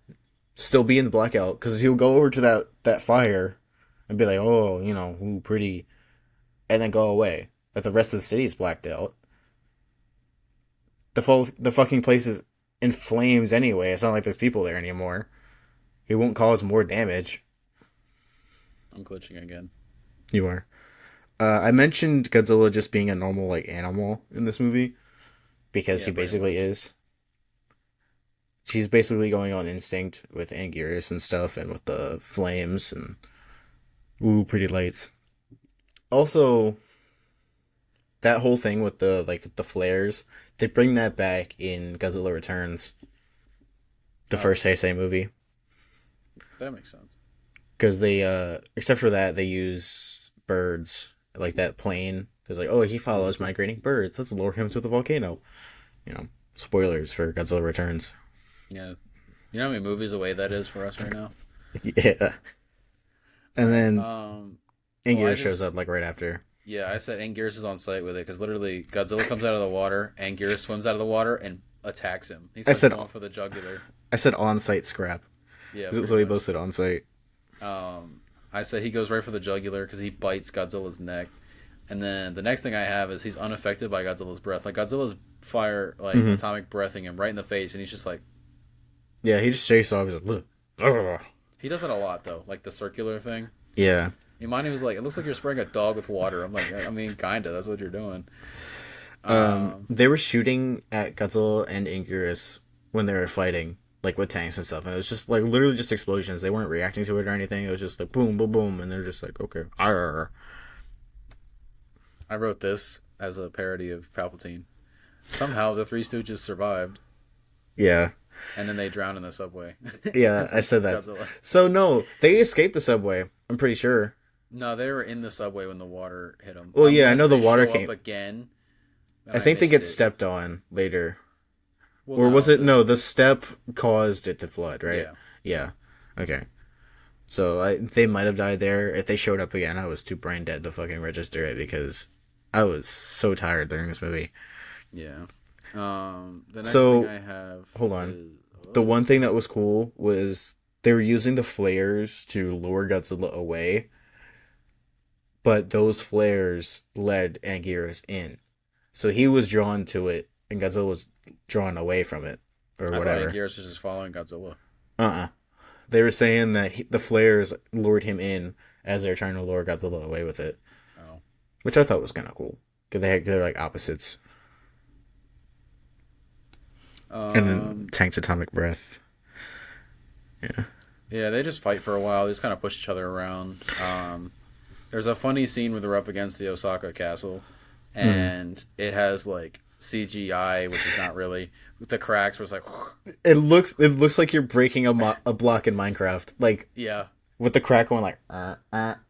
Still be in the blackout because he'll go over to that fire and be like, oh, ooh, pretty, and then go away. But the rest of the city is blacked out. The fucking place is in flames anyway. It's not like there's people there anymore. He won't cause more damage. I'm glitching again. You are. I mentioned Godzilla just being a normal like animal in this movie because Yeah, he pretty basically much. is. He's basically going on instinct with Anguirus and stuff, and with the flames and ooh, pretty lights. Also, that whole thing with the like the flares, they bring that back in Godzilla Returns, the Oh, first Heisei movie, that makes sense. because they except for that they use birds like that plane. There's like, oh, he follows migrating birds. Let's lure him to the volcano. You know, spoilers for Godzilla Returns. Yeah. You know how many movies away that is for us right now? Yeah, All and right. then Well, I Anguirus shows just up like right after. yeah, I said Anguirus is on site with it because literally Godzilla comes out of the water, Anguirus swims out of the water and attacks him. He I starts said going for the jugular. I said on site scrap. Yeah, So pretty he much. both said on site. Um, I said he goes right for the jugular because he bites Godzilla's neck. And then the next thing I have is he's unaffected by Godzilla's breath. Like Godzilla's fire, like Hmm. atomic breathing him right in the face, and he's just like Yeah, he just shakes off. He's like, look. Ugh. he does it a lot though, like the circular thing. Yeah. Mine was like, it looks like you're spraying a dog with water. I'm like, I mean, kinda. That's what you're doing. They were shooting at Godzilla and Anguirus when they were fighting, like with tanks and stuff, and it was just like literally just explosions. They weren't reacting to it or anything. It was just like boom, boom, boom, and they're just like, okay, arr. I wrote this as a parody of Palpatine. Somehow the Three Stooges survived, Yeah, and then they drowned in the subway. yeah, It's I like said that. Godzilla. So no, they escaped the subway. I'm pretty sure. No, they were in the subway when the water hit them. Well, yeah, I Unless know the they water show up came. again, and I I think they missed get it. stepped on later, Well, or was no, it no? The step caused it to flood, right? yeah, Yeah. Okay. So they might have died there. If they showed up again, I was too brain dead to fucking register it because I was so tired during this movie. yeah. The next thing So I have hold on. is The one thing that was cool was they were using the flares to lure Godzilla away, but those flares led Anguirus in. So he was drawn to it, and Godzilla was drawn away from it, or I thought whatever. Anguirus was just following Godzilla. Uh-uh. They were saying that the flares lured him in as they're trying to lure Godzilla away with it, Oh, which I thought was kind of cool. Because they're like opposites. And then um, Tank's atomic breath. Yeah. yeah, they just fight for a while. They just kind of push each other around. There's a funny scene where they're up against the Osaka castle, Hmm. and it has like CGI, which is not really with the cracks. Where it's like, It looks like you're breaking a block in Minecraft, like yeah, with the crack going like.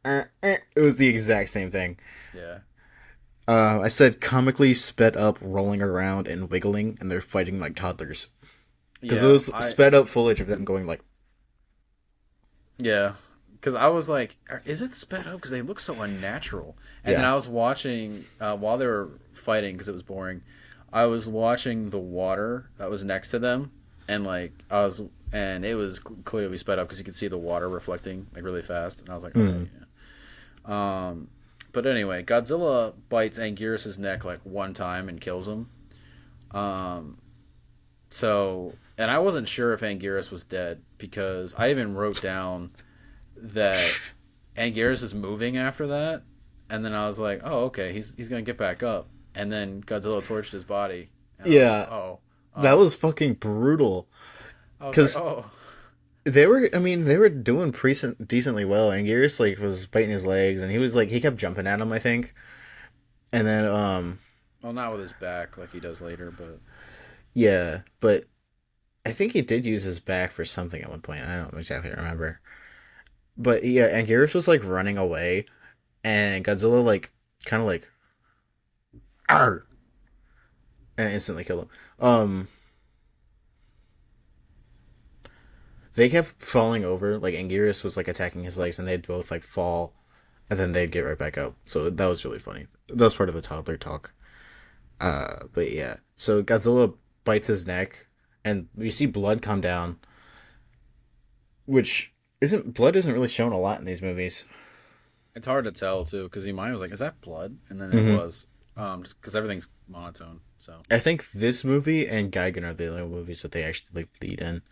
It was the exact same thing. yeah, I said comically sped up, rolling around and wiggling, and they're fighting like toddlers because it yeah. was sped up footage of them going like. Yeah, because I was like, is it sped up? Because they look so unnatural. And then Yeah. I was watching while they were fighting because it was boring. I was watching the water that was next to them, and like and it was clearly sped up because you could see the water reflecting like really fast. And I was like, okay, Mm. yeah. But anyway, Godzilla bites Anguirus' neck like one time and kills him. Um, and I wasn't sure if Anguirus was dead because I even wrote down that Anguirus is moving after that, and then I was like, oh, okay, he's gonna get back up, and then Godzilla torched his body, and I was like, Yeah, oh, that oh, was fucking brutal. I was like, Because oh, they were doing decently well. And Gears like was biting his legs, and he was like he kept jumping at him, I think. And then well, not with his back like he does later, but yeah, but I think he did use his back for something at one point. I don't exactly remember. But yeah, and Gears was like running away, and Godzilla like kind of like Arr! And instantly killed him. They kept falling over. Like Anguirus was like attacking his legs, and they'd both like fall, and then they'd get right back up. So that was really funny. That was part of the toddler talk. But yeah. So Godzilla bites his neck, and we see blood come down, which isn't really shown a lot in these movies. it's hard to tell too because mine was like, is that blood? And then it Hmm. was, just because everything's monotone. So I think this movie and Gigan are the only movies that they actually like bleed in.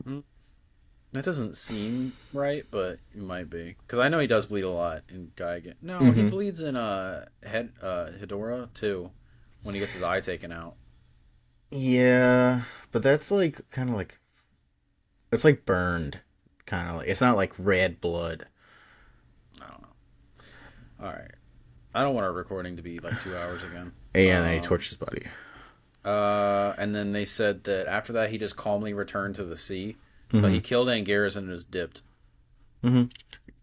Mhm. That doesn't seem right, but it might be because I know he does bleed a lot in Gigan. No, he Mm-hmm. bleeds in head Hedora too, when he gets his eye taken out. Yeah, but that's like kind of like it's like burned, kind of like it's not like red blood. I don't know. All right, I don't want our recording to be like 2 hours again. And then he torched his body. And then they said that after that he just calmly returned to the sea. So Mm-hmm. he killed Anguirus and just dipped. Mm-hmm.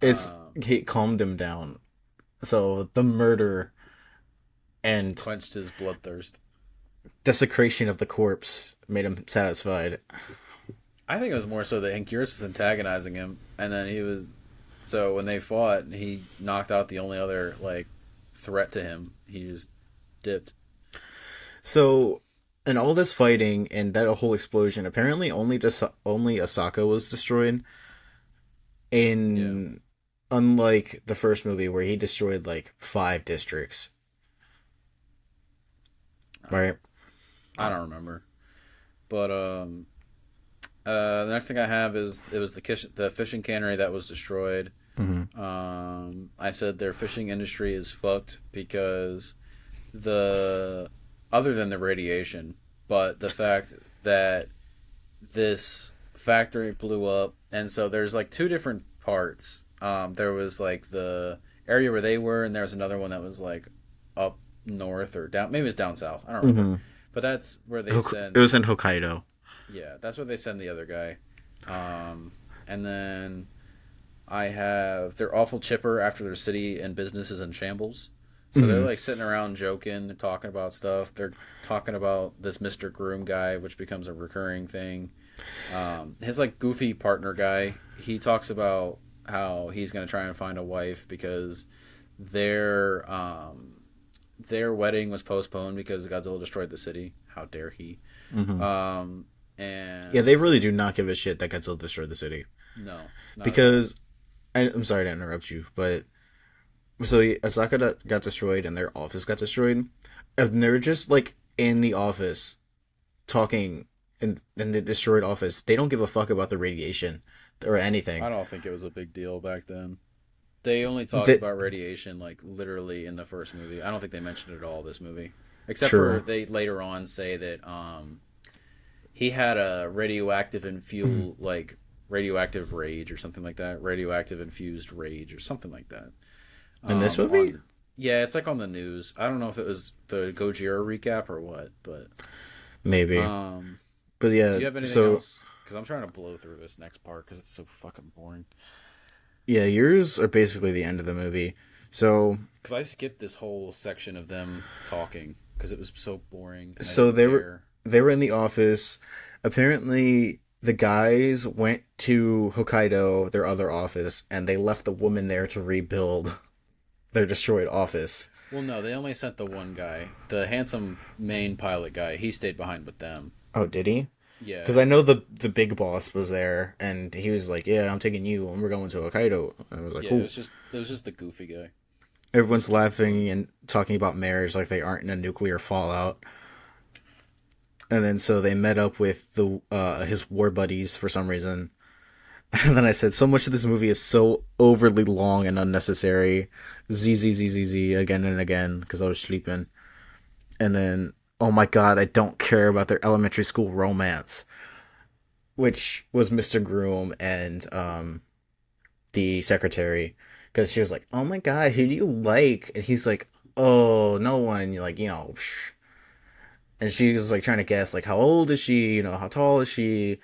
It's Uh, he calmed him down. So the murder and Quenched his bloodthirst. desecration of the corpse made him satisfied. I think it was more so that Anguirus was antagonizing him, and then he was. So when they fought, he knocked out the only other like threat to him. He just dipped. So, in all this fighting and that whole explosion, apparently only Osaka was destroyed. Yeah. In unlike the first movie where he destroyed like 5 districts, right? I don't remember, but the next thing I have is it was the fishing cannery that was destroyed. Mm-hmm. I said their fishing industry is fucked because the other than the radiation, but the fact that this factory blew up, and so there's like two different parts. There was like the area where they were, and there was another one that was like up north or down. Maybe it was down south. I don't remember. Mm-hmm. But that's where they It send. was in Hokkaido. Yeah, that's where they send the other guy. And then I have they're awful chipper after their city and business is in shambles. So they're Mm-hmm. like sitting around joking, they're talking about stuff. They're talking about this Mr. Groom guy, which becomes a recurring thing. His like goofy partner guy, he talks about how he's gonna try and find a wife because their their wedding was postponed because Godzilla destroyed the city. How dare he? Mm-hmm. Um, Yeah, they and really do not give a shit that Godzilla destroyed the city no, not at all. because I'm sorry to interrupt you, but so Osaka got destroyed and their office got destroyed, and they're just like in the office talking in the destroyed office. They don't give a fuck about the radiation or I anything. don't think it was a big deal back then. They only talked That about radiation like literally in the first movie. I don't think they mentioned it at all this movie, except for true. they later on say that he had a radioactive infused like radioactive rage or something like that, radioactive infused rage or something like that. In this movie, On Yeah, it's like on the news. I don't know if it was the Gojira recap or what, but maybe, um, but do yeah. you have anything So else? Because I'm trying to blow through this next part because it's so fucking boring. yeah, yours are basically the end of the movie. So Because I skipped this whole section of them talking because it was so boring and I so didn't they were care. they were in the office. Apparently, the guys went to Hokkaido, their other office, and they left the woman there to rebuild their destroyed office. Well, no, they only sent the one guy, the handsome main pilot guy. He stayed behind with them. Oh, did he? Because Yeah, I know the big boss was there, and he was like, "Yeah, I'm taking you, and we're going to Hokkaido." I was like, yeah. "Cool." It was just the goofy guy. Everyone's laughing and talking about marriage like they aren't in a nuclear fallout. And then so they met up with the his war buddies for some reason. And then I said, "So much of this movie is so overly long and unnecessary." Z Z Z Z Z again and again because I was sleeping. And then, oh my god, I don't care about their elementary school romance, which was Mr. Groom and the secretary, because she was like, "Oh my god, who do you like?" And he's like, "Oh, no one." You're like, psh. And she was like trying to guess, like, how old is she? How tall is she?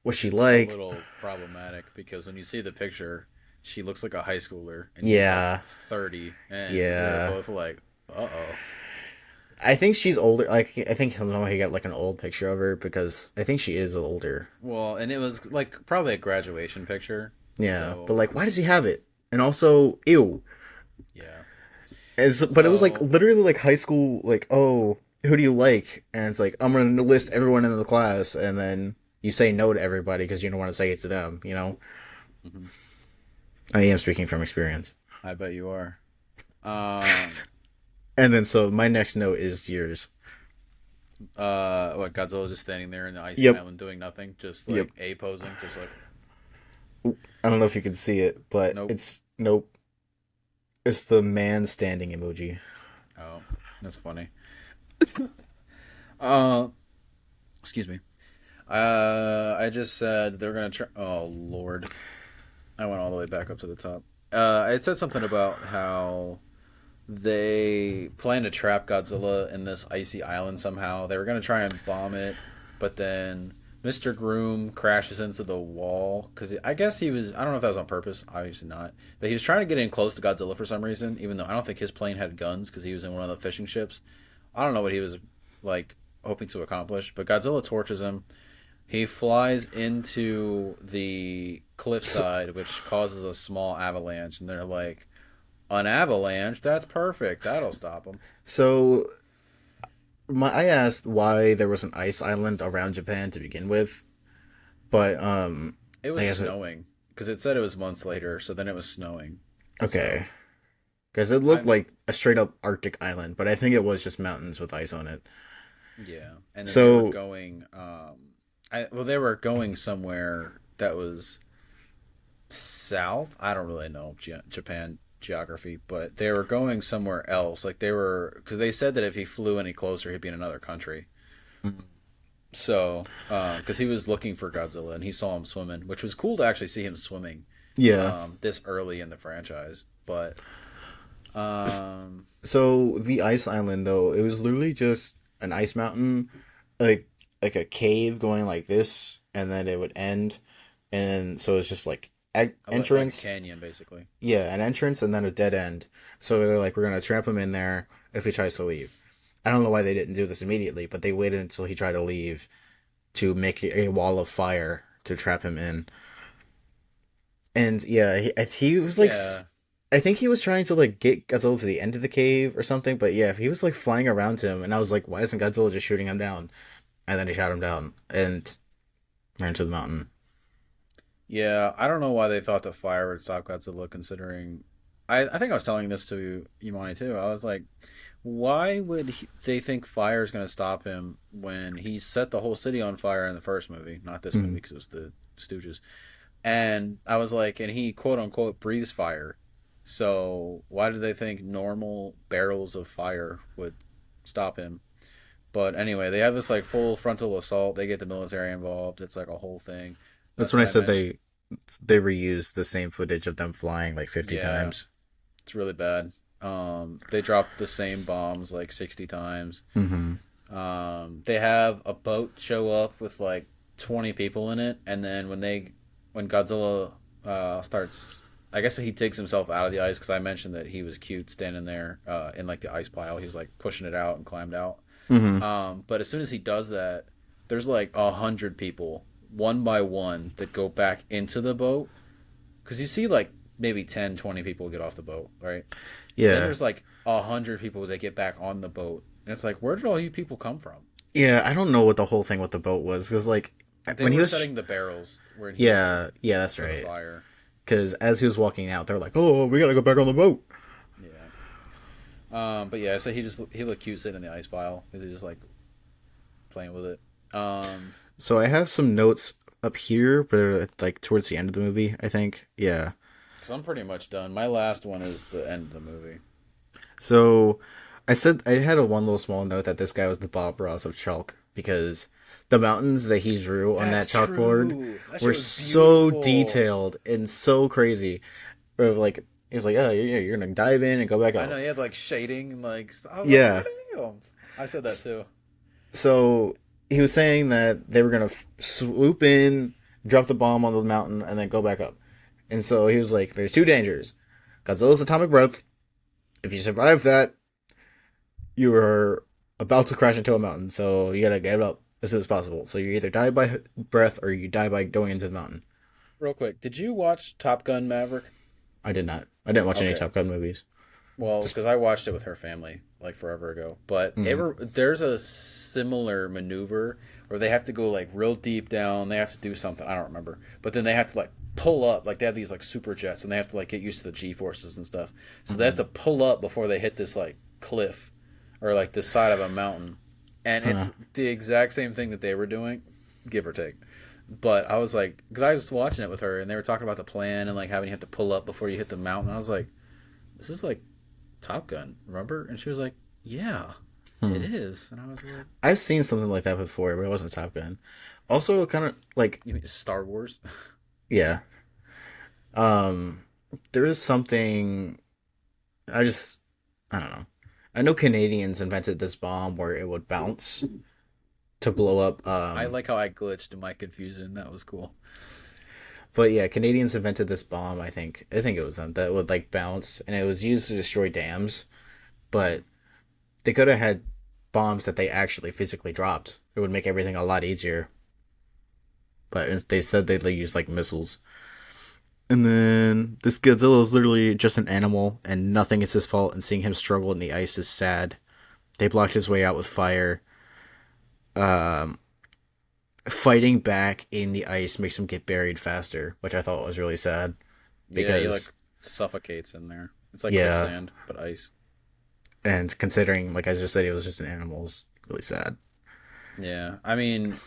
What's she It's a like? little problematic because when you see the picture, she looks like a high schooler and he's like Yeah, 30, and we were yeah. both like, "Uh oh." I think she's older. Like, I think somehow he got like an old picture of her because I think she is older. Well, and it was like probably a graduation picture. Yeah, but So like, why does he have it? And also, ew. yeah. But it was like So literally like high school. Like, oh, who do you like? And it's like I'm gonna list everyone in the class, and then you say no to everybody because you don't want to say it to them. mhm, I am speaking from experience. I bet you are. Um, And then so my next note is yours. what Godzilla just standing there in the icy Yep. island doing nothing, just Yep. like a posing, just like I don't know if you can see it, but Nope. it's nope. It's the man standing emoji. Oh, that's funny. Uh, excuse me. I just said they're gonna try. Oh Lord, I went all the way back up to the top. It said something about how they plan to trap Godzilla in this icy island somehow. They were gonna try and bomb it, but then Mr. Groom crashes into the wall because I guess he was. I don't know if that was on purpose. Obviously not. But he was trying to get in close to Godzilla for some reason, even though I don't think his plane had guns because he was in one of the fishing ships. I don't know what he was like hoping to accomplish, but Godzilla torches him. He flies into the So, cliffside, which causes a small avalanche, and they're like, "An avalanche? That's perfect. That'll stop him." so I asked why there was an ice island around Japan to begin with, but It I was guess snowing because it said it was months later, so then it was snowing. okay, So because it looked I'm like a straight up Arctic island, but I think it was just mountains with ice on it. yeah, and then they were So going. They were going somewhere that was south. I don't really know Japan geography, but they were going somewhere else. Like they were because they said that if he flew any closer, he'd be in another country. So, because he was looking for Godzilla and he saw him swimming, which was cool to actually see him swimming yeah, this early in the franchise. But um, so the ice island though, it was literally just an ice mountain, like a cave going like this, and then it would end, and so it's just like like a entrance, canyon, basically. yeah, an entrance, and then a dead end. So they're like, we're gonna trap him in there if he tries to leave. I don't know why they didn't do this immediately, but they waited until he tried to leave to make a wall of fire to trap him in. And yeah, he was like, Yeah, I think he was trying to like get Godzilla to the end of the cave or something. But yeah, he was like flying around him, and I was like, why isn't Godzilla just shooting him down? And then he shot him down and ran to the mountain. yeah. I don't know why they thought the fire would stop Godzilla, considering. I think I was telling this to Imani too. I was like, why would they think fire is going to stop him when he set the whole city on fire in the first movie? Not this movie Mhm. because it was the Stooges. And I was like, and he quote unquote breathes fire. So why did they think normal barrels of fire would stop him? But anyway, they have this like full frontal assault. They get the military involved. It's like a whole thing. That's That's when I when I said mentioned, they reused the same footage of them flying like 50 yeah, times. it's really bad. They dropped the same bombs like 60 times. Mm-hmm. They have a boat show up with like 20 people in it, and then when Godzilla starts, I guess he takes himself out of the ice because I mentioned that he was cute standing there in like the ice pile. He was like pushing it out and climbed out. Mm-hmm. But as soon as he does that, there's like 100 people, one by one, that go back into the boat because you see like maybe 10, 20 people get off the boat, right? Then Yeah. there's like 100 people that get back on the boat, and it's like, where did all you people come from? Yeah, I don't know what the whole thing with the boat was because like They when he were was setting the barrels when he yeah, yeah, that's for the right. fire. Because as he was walking out, they're like, "Oh, we gotta go back on the boat." Yeah. But yeah, so he looked cute sitting in the ice pile because he just like playing with it. So I have some notes up here, but they're like towards the end of the movie. I think, yeah. Because I'm pretty much done. My last one is the end of the movie. So I said I had a one little small note that this guy was the Bob Ross of chalk because the mountains that he drew on that That's chalkboard true. That were shit was so beautiful. detailed and so crazy. Where like he was like, "Oh, yeah, you're gonna dive in and go back I know out." he had like shading and like I was like, Yeah. damn. I said that too. So he was saying that they were gonna swoop in, drop the bomb on the mountain, and then go back up. And so he was like, "There's two dangers: Godzilla's atomic breath. If you survive that, you are about to crash into a mountain. So you gotta get up as soon as possible. So you either die by breath or you die by going into the mountain." Real quick, did you watch Top Gun Maverick? I did not. I didn't watch any Okay. Top Gun movies. Well, Just because I watched it with her family like forever ago, but mm, there's a similar maneuver where they have to go like real deep down. They have to do something I don't remember, but then they have to like pull up. Like they have these like super jets, and they have to like get used to the G forces and stuff. So they have mm, to pull up before they hit this like cliff or like the side of a mountain, and huh. it's the exact same thing that they were doing, give or take. But I was like, because I was watching it with her, and they were talking about the plan and like having you have to pull up before you hit the mountain. I was like, this is like Top Gun, remember? And she was like, yeah, it Hmm. is. And I was like, I've seen something like that before, but it wasn't Top Gun. Also, kind of like, you mean Star Wars? yeah. Um, there is something. I just, I don't know. I know Canadians invented this bomb where it would bounce to blow up. I like how I glitched in my confusion. That was cool. But yeah, Canadians invented this bomb. I think it was them that would like bounce, and it was used to destroy dams. Hmm. But they could have had bombs that they actually physically dropped. It would make everything a lot easier. But they said they'd use like missiles. And then this Godzilla is literally just an animal, and nothing is his fault. And seeing him struggle in the ice is sad. They blocked his way out with fire. Um, Fighting back in the ice makes him get buried faster, which I thought was really sad Yeah, he like because suffocates in there. It's like yeah, quicksand, but ice. and considering like I just said, he was just an animal, is really sad. Yeah, I mean,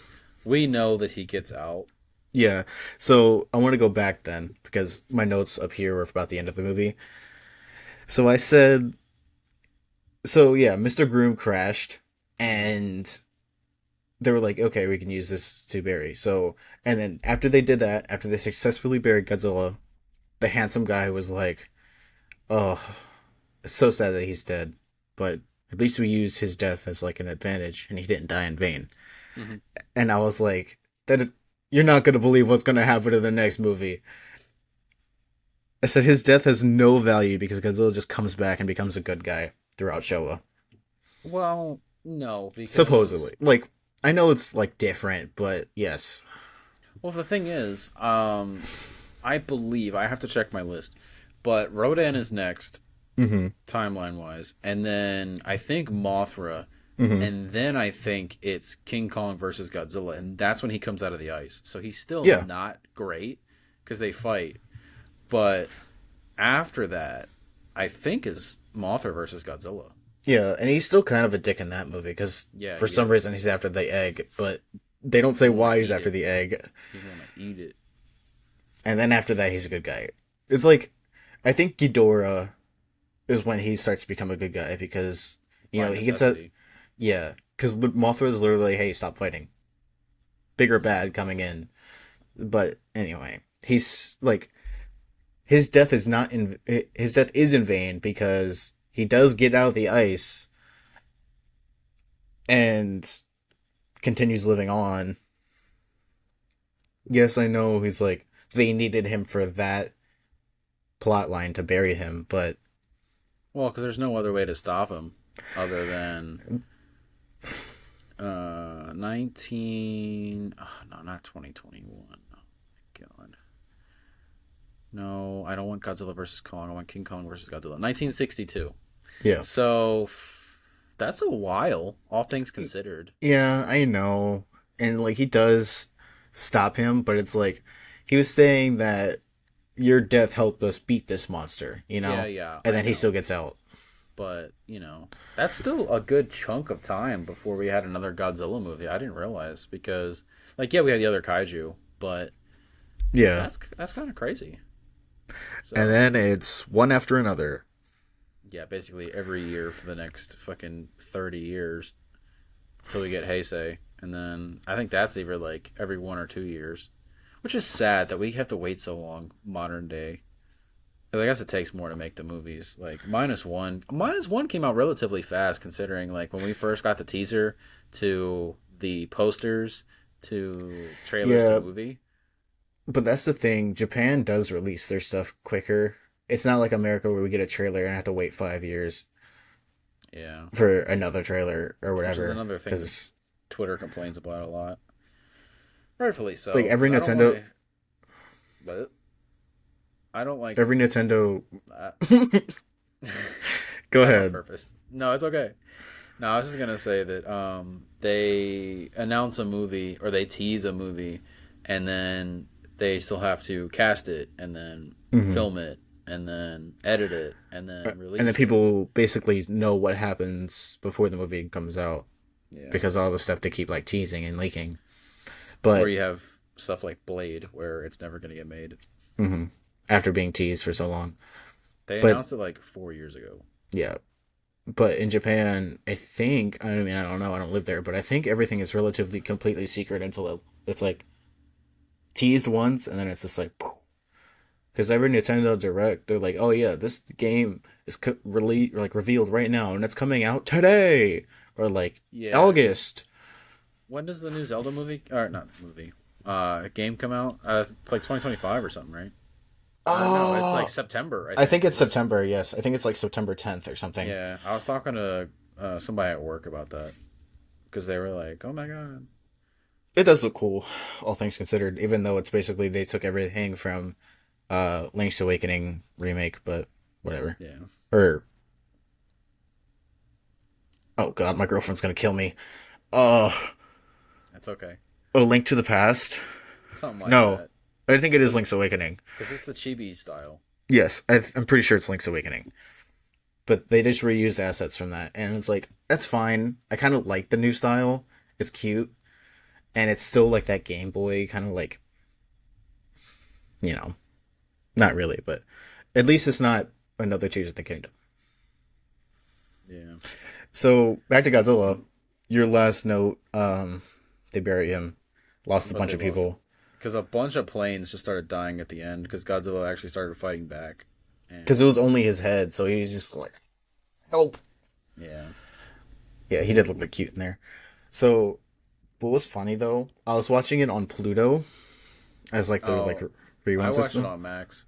we know that he gets out. Yeah, so I want to go back then because my notes up here were about the end of the movie. So I said, so yeah, Mr. Groom crashed, and they were like, okay, we can use this to bury. So, and then after they did that, after they successfully buried Godzilla, the handsome guy was like, oh, it's so sad that he's dead, but at least we used his death as like an advantage, and he didn't die in vain. Hmm. And I was like, you're not gonna believe what's gonna happen in the next movie. I said his death has no value because Godzilla just comes back and becomes a good guy throughout Showa. Well, no, because Supposedly, like I know it's like different, but yes. well, the thing is, I believe I have to check my list, but Rodan is next Mm-hmm. timeline wise, and then I think Mothra, Mm-hmm. and then I think it's King Kong versus Godzilla, and that's when he comes out of the ice. So he's still Yeah, not great because they fight, but after that, I think is Mothra versus Godzilla. yeah, and he's still kind of a dick in that movie because Yeah, for he some is. reason he's after the egg, but they don't He's say gonna want why to he's eat after it. the egg. He's gonna eat it And then after that, he's a good guy. It's like I think Ghidorah is when he starts to become a good guy because by he gets that. necessity. Yeah, because Mothra is literally, hey, stop fighting. Bigger bad coming in. But anyway, he's like his death is not in his death is in vain because he does get out of the ice and continues living on. Yes, I know he's like they needed him for that plot line to bury him, but Well, because there's no other way to stop him other than 19. Oh, no, not 2021. Oh, God. No, I don't want Godzilla versus Kong. I want King Kong versus Godzilla. 1962. yeah. So that's a while, all things considered. Yeah, I know. And like he does stop him, but it's like he was saying that your death helped us beat this monster, Yeah, yeah, And I then he still know. gets out. But, that's still a good chunk of time before we had another Godzilla movie. I didn't realize because, like, yeah, we had the other Kaiju, but Yeah. that's kind of crazy. And So, then it's one after another. yeah, basically every year for the next fucking 30 years till we get Heisei. And then I think that's even like every 1 or 2 years, which is sad that we have to wait so long modern day. 'Cause I guess it takes more to make the movies. Like minus one came out relatively fast considering like when we first got the teaser to the posters to trailers to Yeah, movie. but that's the thing. Japan does release their stuff quicker. It's not like America where we get a trailer and have to wait 5 years Yeah, for another trailer or which is whatever. another thing that Because Twitter complains about a lot. Rightfully like so, because I don't like, but I don't like every Nintendo. that. Go That's on ahead. purpose. No, it's okay. No, I was just gonna say that they announce a movie or they tease a movie, and then they still have to cast it and then Hmm. film it and then edit it and then And then release it. people basically know what happens before the movie comes out Yeah. because all the stuff they keep like teasing and leaking. Or But you have stuff like Blade, where it's never gonna get made. Hmm. After being teased for so long. They But announced it like 4 years ago. yeah, but in Japan, I think, I mean, I don't know, I don't live there, but I think everything is relatively completely secret until it's like teased once and then it's just like, because every Nintendo Direct, they're like, oh yeah, this game is like revealed right now and it's coming out today or like Yeah, because August. when does the new Zelda movie or not movie game come out? It's like 2025 or something, right? Or no, it's like Oh, September, I I think. think Because it's this, September. Yes, I think it's like September 10th or something. yeah, I was talking to somebody at work about that because they were like, "Oh my god." It does look cool, all things considered. Even though it's basically they took everything from Link's Awakening remake, but whatever. Yeah, Or oh god, my girlfriend's gonna kill me. Uh that's okay. oh, Link to the Past. Something like No, that. I think it is Because Link's Awakening. it's the chibi style. Yes, I'm pretty sure it's Link's Awakening. But they just reused assets from that, and it's like that's fine. I kind of like the new style. It's cute, and it's still like that Game Boy kind of like you know, not really, but at least it's not another Tears of the Kingdom. Yeah. So back to Godzilla. Your last note. They bury him. Lost a But bunch they of lost people because a bunch of planes just started dying at the end because Godzilla actually started fighting back, because it and was only his head, so he's just like help. yeah, Yeah, he did look like cute in there. So what was funny though? I was watching it on Pluto as like their like oh, I rerun watched it system. on Max.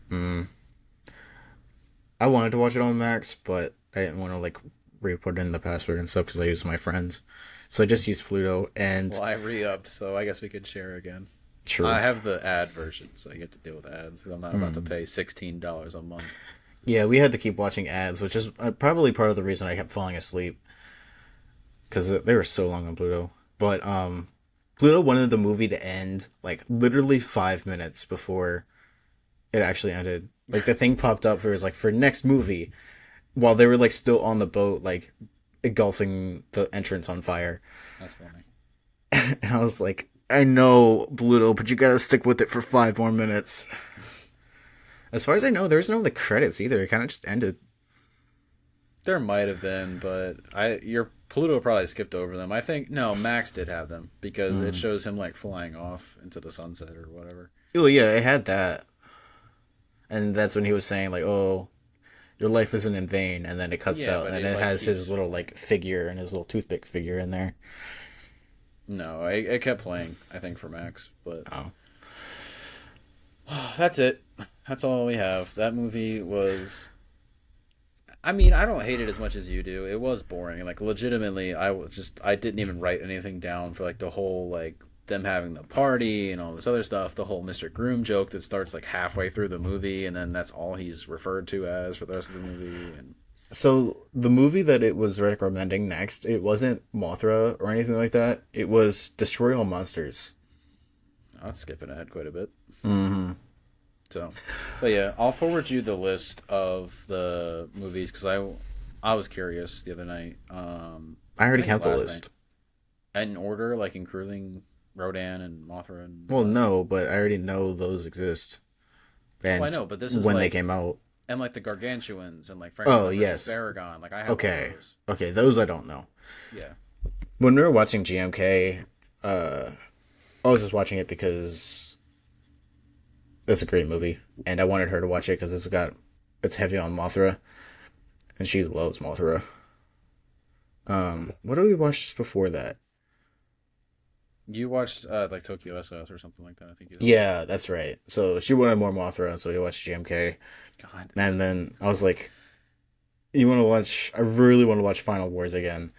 Mm. I wanted to watch it on Max, but I didn't want to like re-put in the password and stuff because I used my friends. So I just used Pluto and Well, I re-upped, so I guess we could share again. true. I have the ad version, so you get to deal with ads because I'm not about to Mm. pay $16 a month. Yeah, we had to keep watching ads, which is probably part of the reason I kept falling asleep because they were so long on Pluto. But Pluto wanted the movie to end like literally 5 minutes before it actually ended. Like the thing popped up where it was like for next movie while they were like still on the boat, like engulfing the entrance on fire. That's funny. And I was like, I know Pluto, but you gotta stick with it for 5 more minutes. As far as I know, there's no the credits either. It kind of just ended. There might have been, but your Pluto probably skipped over them. I think no, Max did have them because it Mm. shows him like flying off into the sunset or whatever. Oh yeah, it had that, and that's when he was saying like, "Oh, your life isn't in vain," and then it cuts Yeah, out, but and then it it like has his keeps little like figure and his little toothpick figure in there. no, it kept playing. I think for Max, but Oh, that's it. That's all we have. That movie was. I mean, I don't hate it as much as you do. It was boring. Like legitimately, I didn't even write anything down for like the whole like them having the party and all this other stuff. The whole Mr. Groom joke that starts like halfway through the movie, and then that's all he's referred to as for the rest of the movie. And so the movie that it was recommending next, it wasn't Mothra or anything like that. It was Destroy All Monsters. I was skipping ahead quite a bit. Mm-hmm. So, but yeah, I'll forward you the list of the movies because I was curious the other night. I I already think it was have the last night. list. In order, like including Rodan and Mothra and Well, all that stuff. no, but I already know those exist Oh, I and know, but this is when they like came out. and like the Gargantuans and like Oh Frankenstein versus yes, Baragon. Like I have all okay, those. okay, those I don't know. Yeah. When we were watching GMK, uh, I was just watching it because it's a great movie, and I wanted her to watch it because it's heavy on Mothra, and she loves Mothra. What did we watch just before that? You watched like Tokyo SS or something like that. I think you told me. Yeah, that's right. So she wanted more Mothra, so we watched GMK, God. and then I was like, "You want to watch? I really want to watch Final Wars again,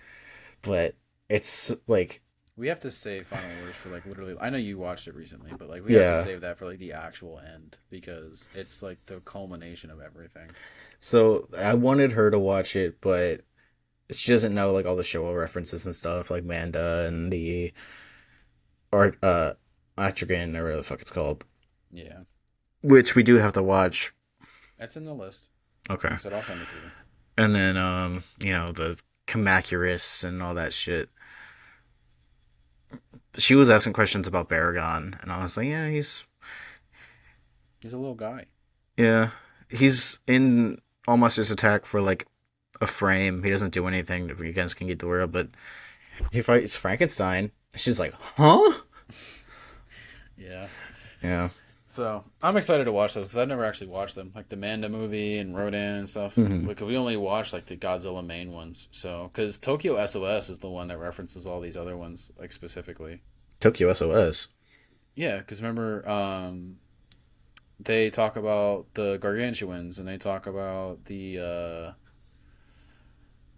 but it's like, We have to save Final Wars for like literally. I know you watched it recently, but like we have to yeah." save that for like the actual end because it's like the culmination of everything. So I wanted her to watch it, but she doesn't know like all the Showa references and stuff, like Manda and the art Atrigan or whatever the fuck it's called. Yeah, Which we do have to watch. that's in the list. Okay. Like I said, I'll send it to you. And then the Kamacuris and all that shit. she was asking questions about Baragon, and I was like, yeah, He's a little guy. yeah, he's in All Monsters Attack for like a frame. He doesn't do anything against King Ghidorah, but he fights Frankenstein. She's like, huh? Yeah. Yeah. So I'm excited to watch those because I've never actually watched them, like the Manda movie and Rodan and stuff. hmm Like we only watched like the Godzilla main ones. So because Tokyo SOS is the one that references all these other ones like specifically. Tokyo SOS. Yeah, because remember, they talk about the gargantuans and they talk about the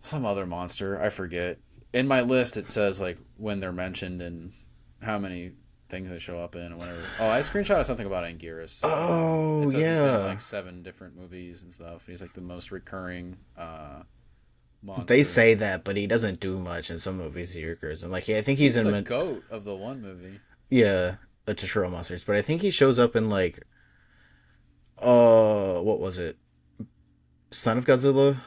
some other monster. I forget. In my list, it says like when they're mentioned and how many things they show up in and whatever. Oh, I screenshotted something about Anguirus. It Oh says he's been in yeah. like 7 different movies and stuff. He's like the most recurring They monster. say that, but he doesn't do much in some movies. He occurs, and like, yeah, I think he's He's the in, goat of the one movie. yeah, the Totoro monsters, but I think he shows up in like, what was it? Son of Godzilla,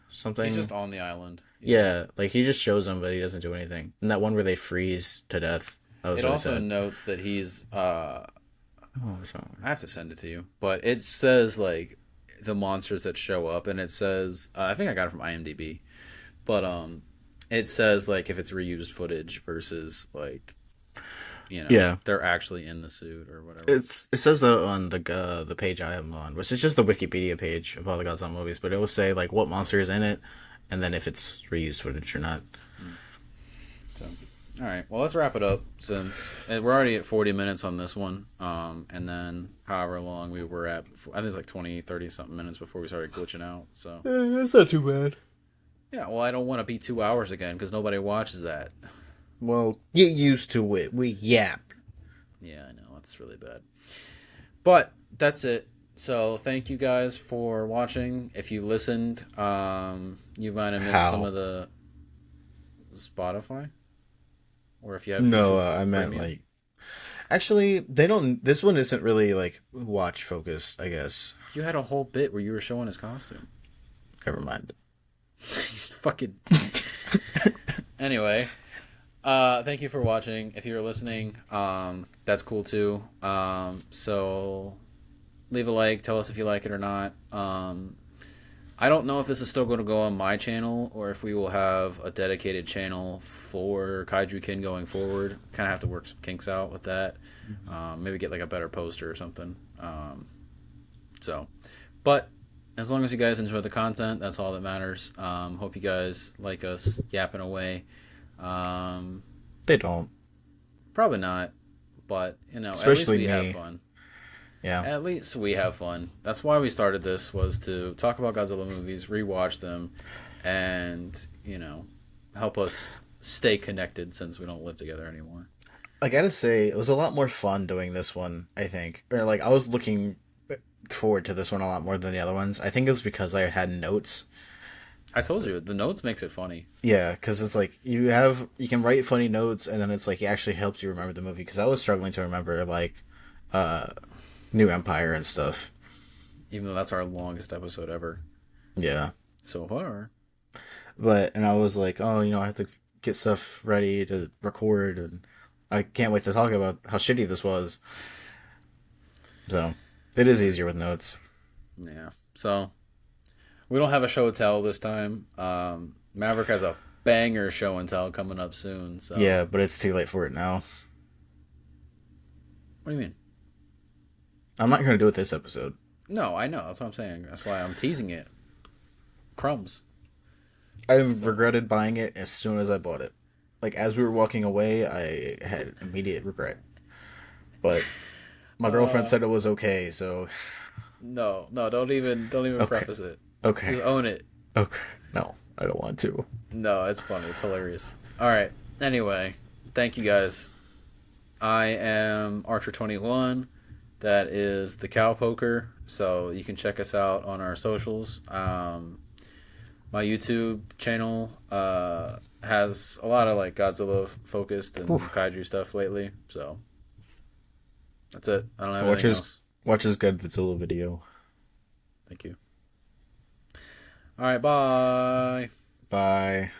He's something. just on the island. Yeah. Yeah, like he just shows them, but he doesn't do anything. And that one where they freeze to death, that was It really also sad. notes that he's Oh, so I have to send it to you, but it says like the monsters that show up, and it says I think I got it from IMDb, but it says like if it's reused footage versus like yeah, they're actually in the suit or whatever. it says that on the page I am on, which is just the Wikipedia page of all the Godzilla movies, but it will say like what monster is in it, and then if it's reused footage or not. Mm. So, all right, well let's wrap it up since we're already at 40 minutes on this one, and then however long we were at, I think it's like 20, 30 something minutes before we started glitching out. So That's not too bad. yeah, well I don't want to be 2 hours again because nobody watches that. Well, get used to it. We yap. Yeah, I know it's really bad. But that's it. So thank you guys for watching. If you listened, you might have missed some How? of the Spotify, or if you have No, YouTube I meant Premium. like. Actually, they don't. This one isn't really like watch focused. I guess. You had a whole bit where you were showing his costume. Never mind. He's fucking. Anyway, thank you for watching. If you're listening, that's cool too. So leave a like. Tell us if you like it or not. I don't know if this is still going to go on my channel or if we will have a dedicated channel for Kaiju Kin going forward. Kind of have to work some kinks out with that. Maybe get like a better poster or something. So, but as long as you guys enjoy the content, that's all that matters. Hope you guys like us yapping away. Um, They don't. Probably not, but at least Especially we have me. fun. Yeah. At least we have fun. That's why we started this, was to talk about Godzilla movies, rewatch them, and help us stay connected since we don't live together anymore. I gotta say, it was a lot more fun doing this one. I think, or like I was looking forward to this one a lot more than the other ones. I think it was because I had notes. I told you the notes makes it funny. Yeah, because it's like you can write funny notes, and then it's like it actually helps you remember the movie. Because I was struggling to remember like uh New Empire and stuff. Even though that's our longest episode ever Yeah, so far. and I was like, oh, I have to get stuff ready to record, and I can't wait to talk about how shitty this was. So it is easier with notes. Yeah. So we don't have a show and tell this time. Maverick has a banger show and tell coming up soon. So Yeah, but it's too late for it now. what do you mean? I'm not gonna do it this episode. No, I know. That's what I'm saying. That's why I'm teasing it. Crumbs. I So regretted buying it as soon as I bought it. Like as we were walking away, I had immediate regret. But my girlfriend uh said it was okay, so no, no, don't even okay, preface it. okay, Just own it. okay. No, I don't want to. No, it's funny. It's hilarious. All right. Anyway, thank you guys. I am Archer21. That is the cow poker. So you can check us out on our socials. My YouTube channel has a lot of like Godzilla focused and Whew. kaiju stuff lately. So that's it. I don't have Watch anything his else. watch his Godzilla video. Thank you. All right. Bye. Bye.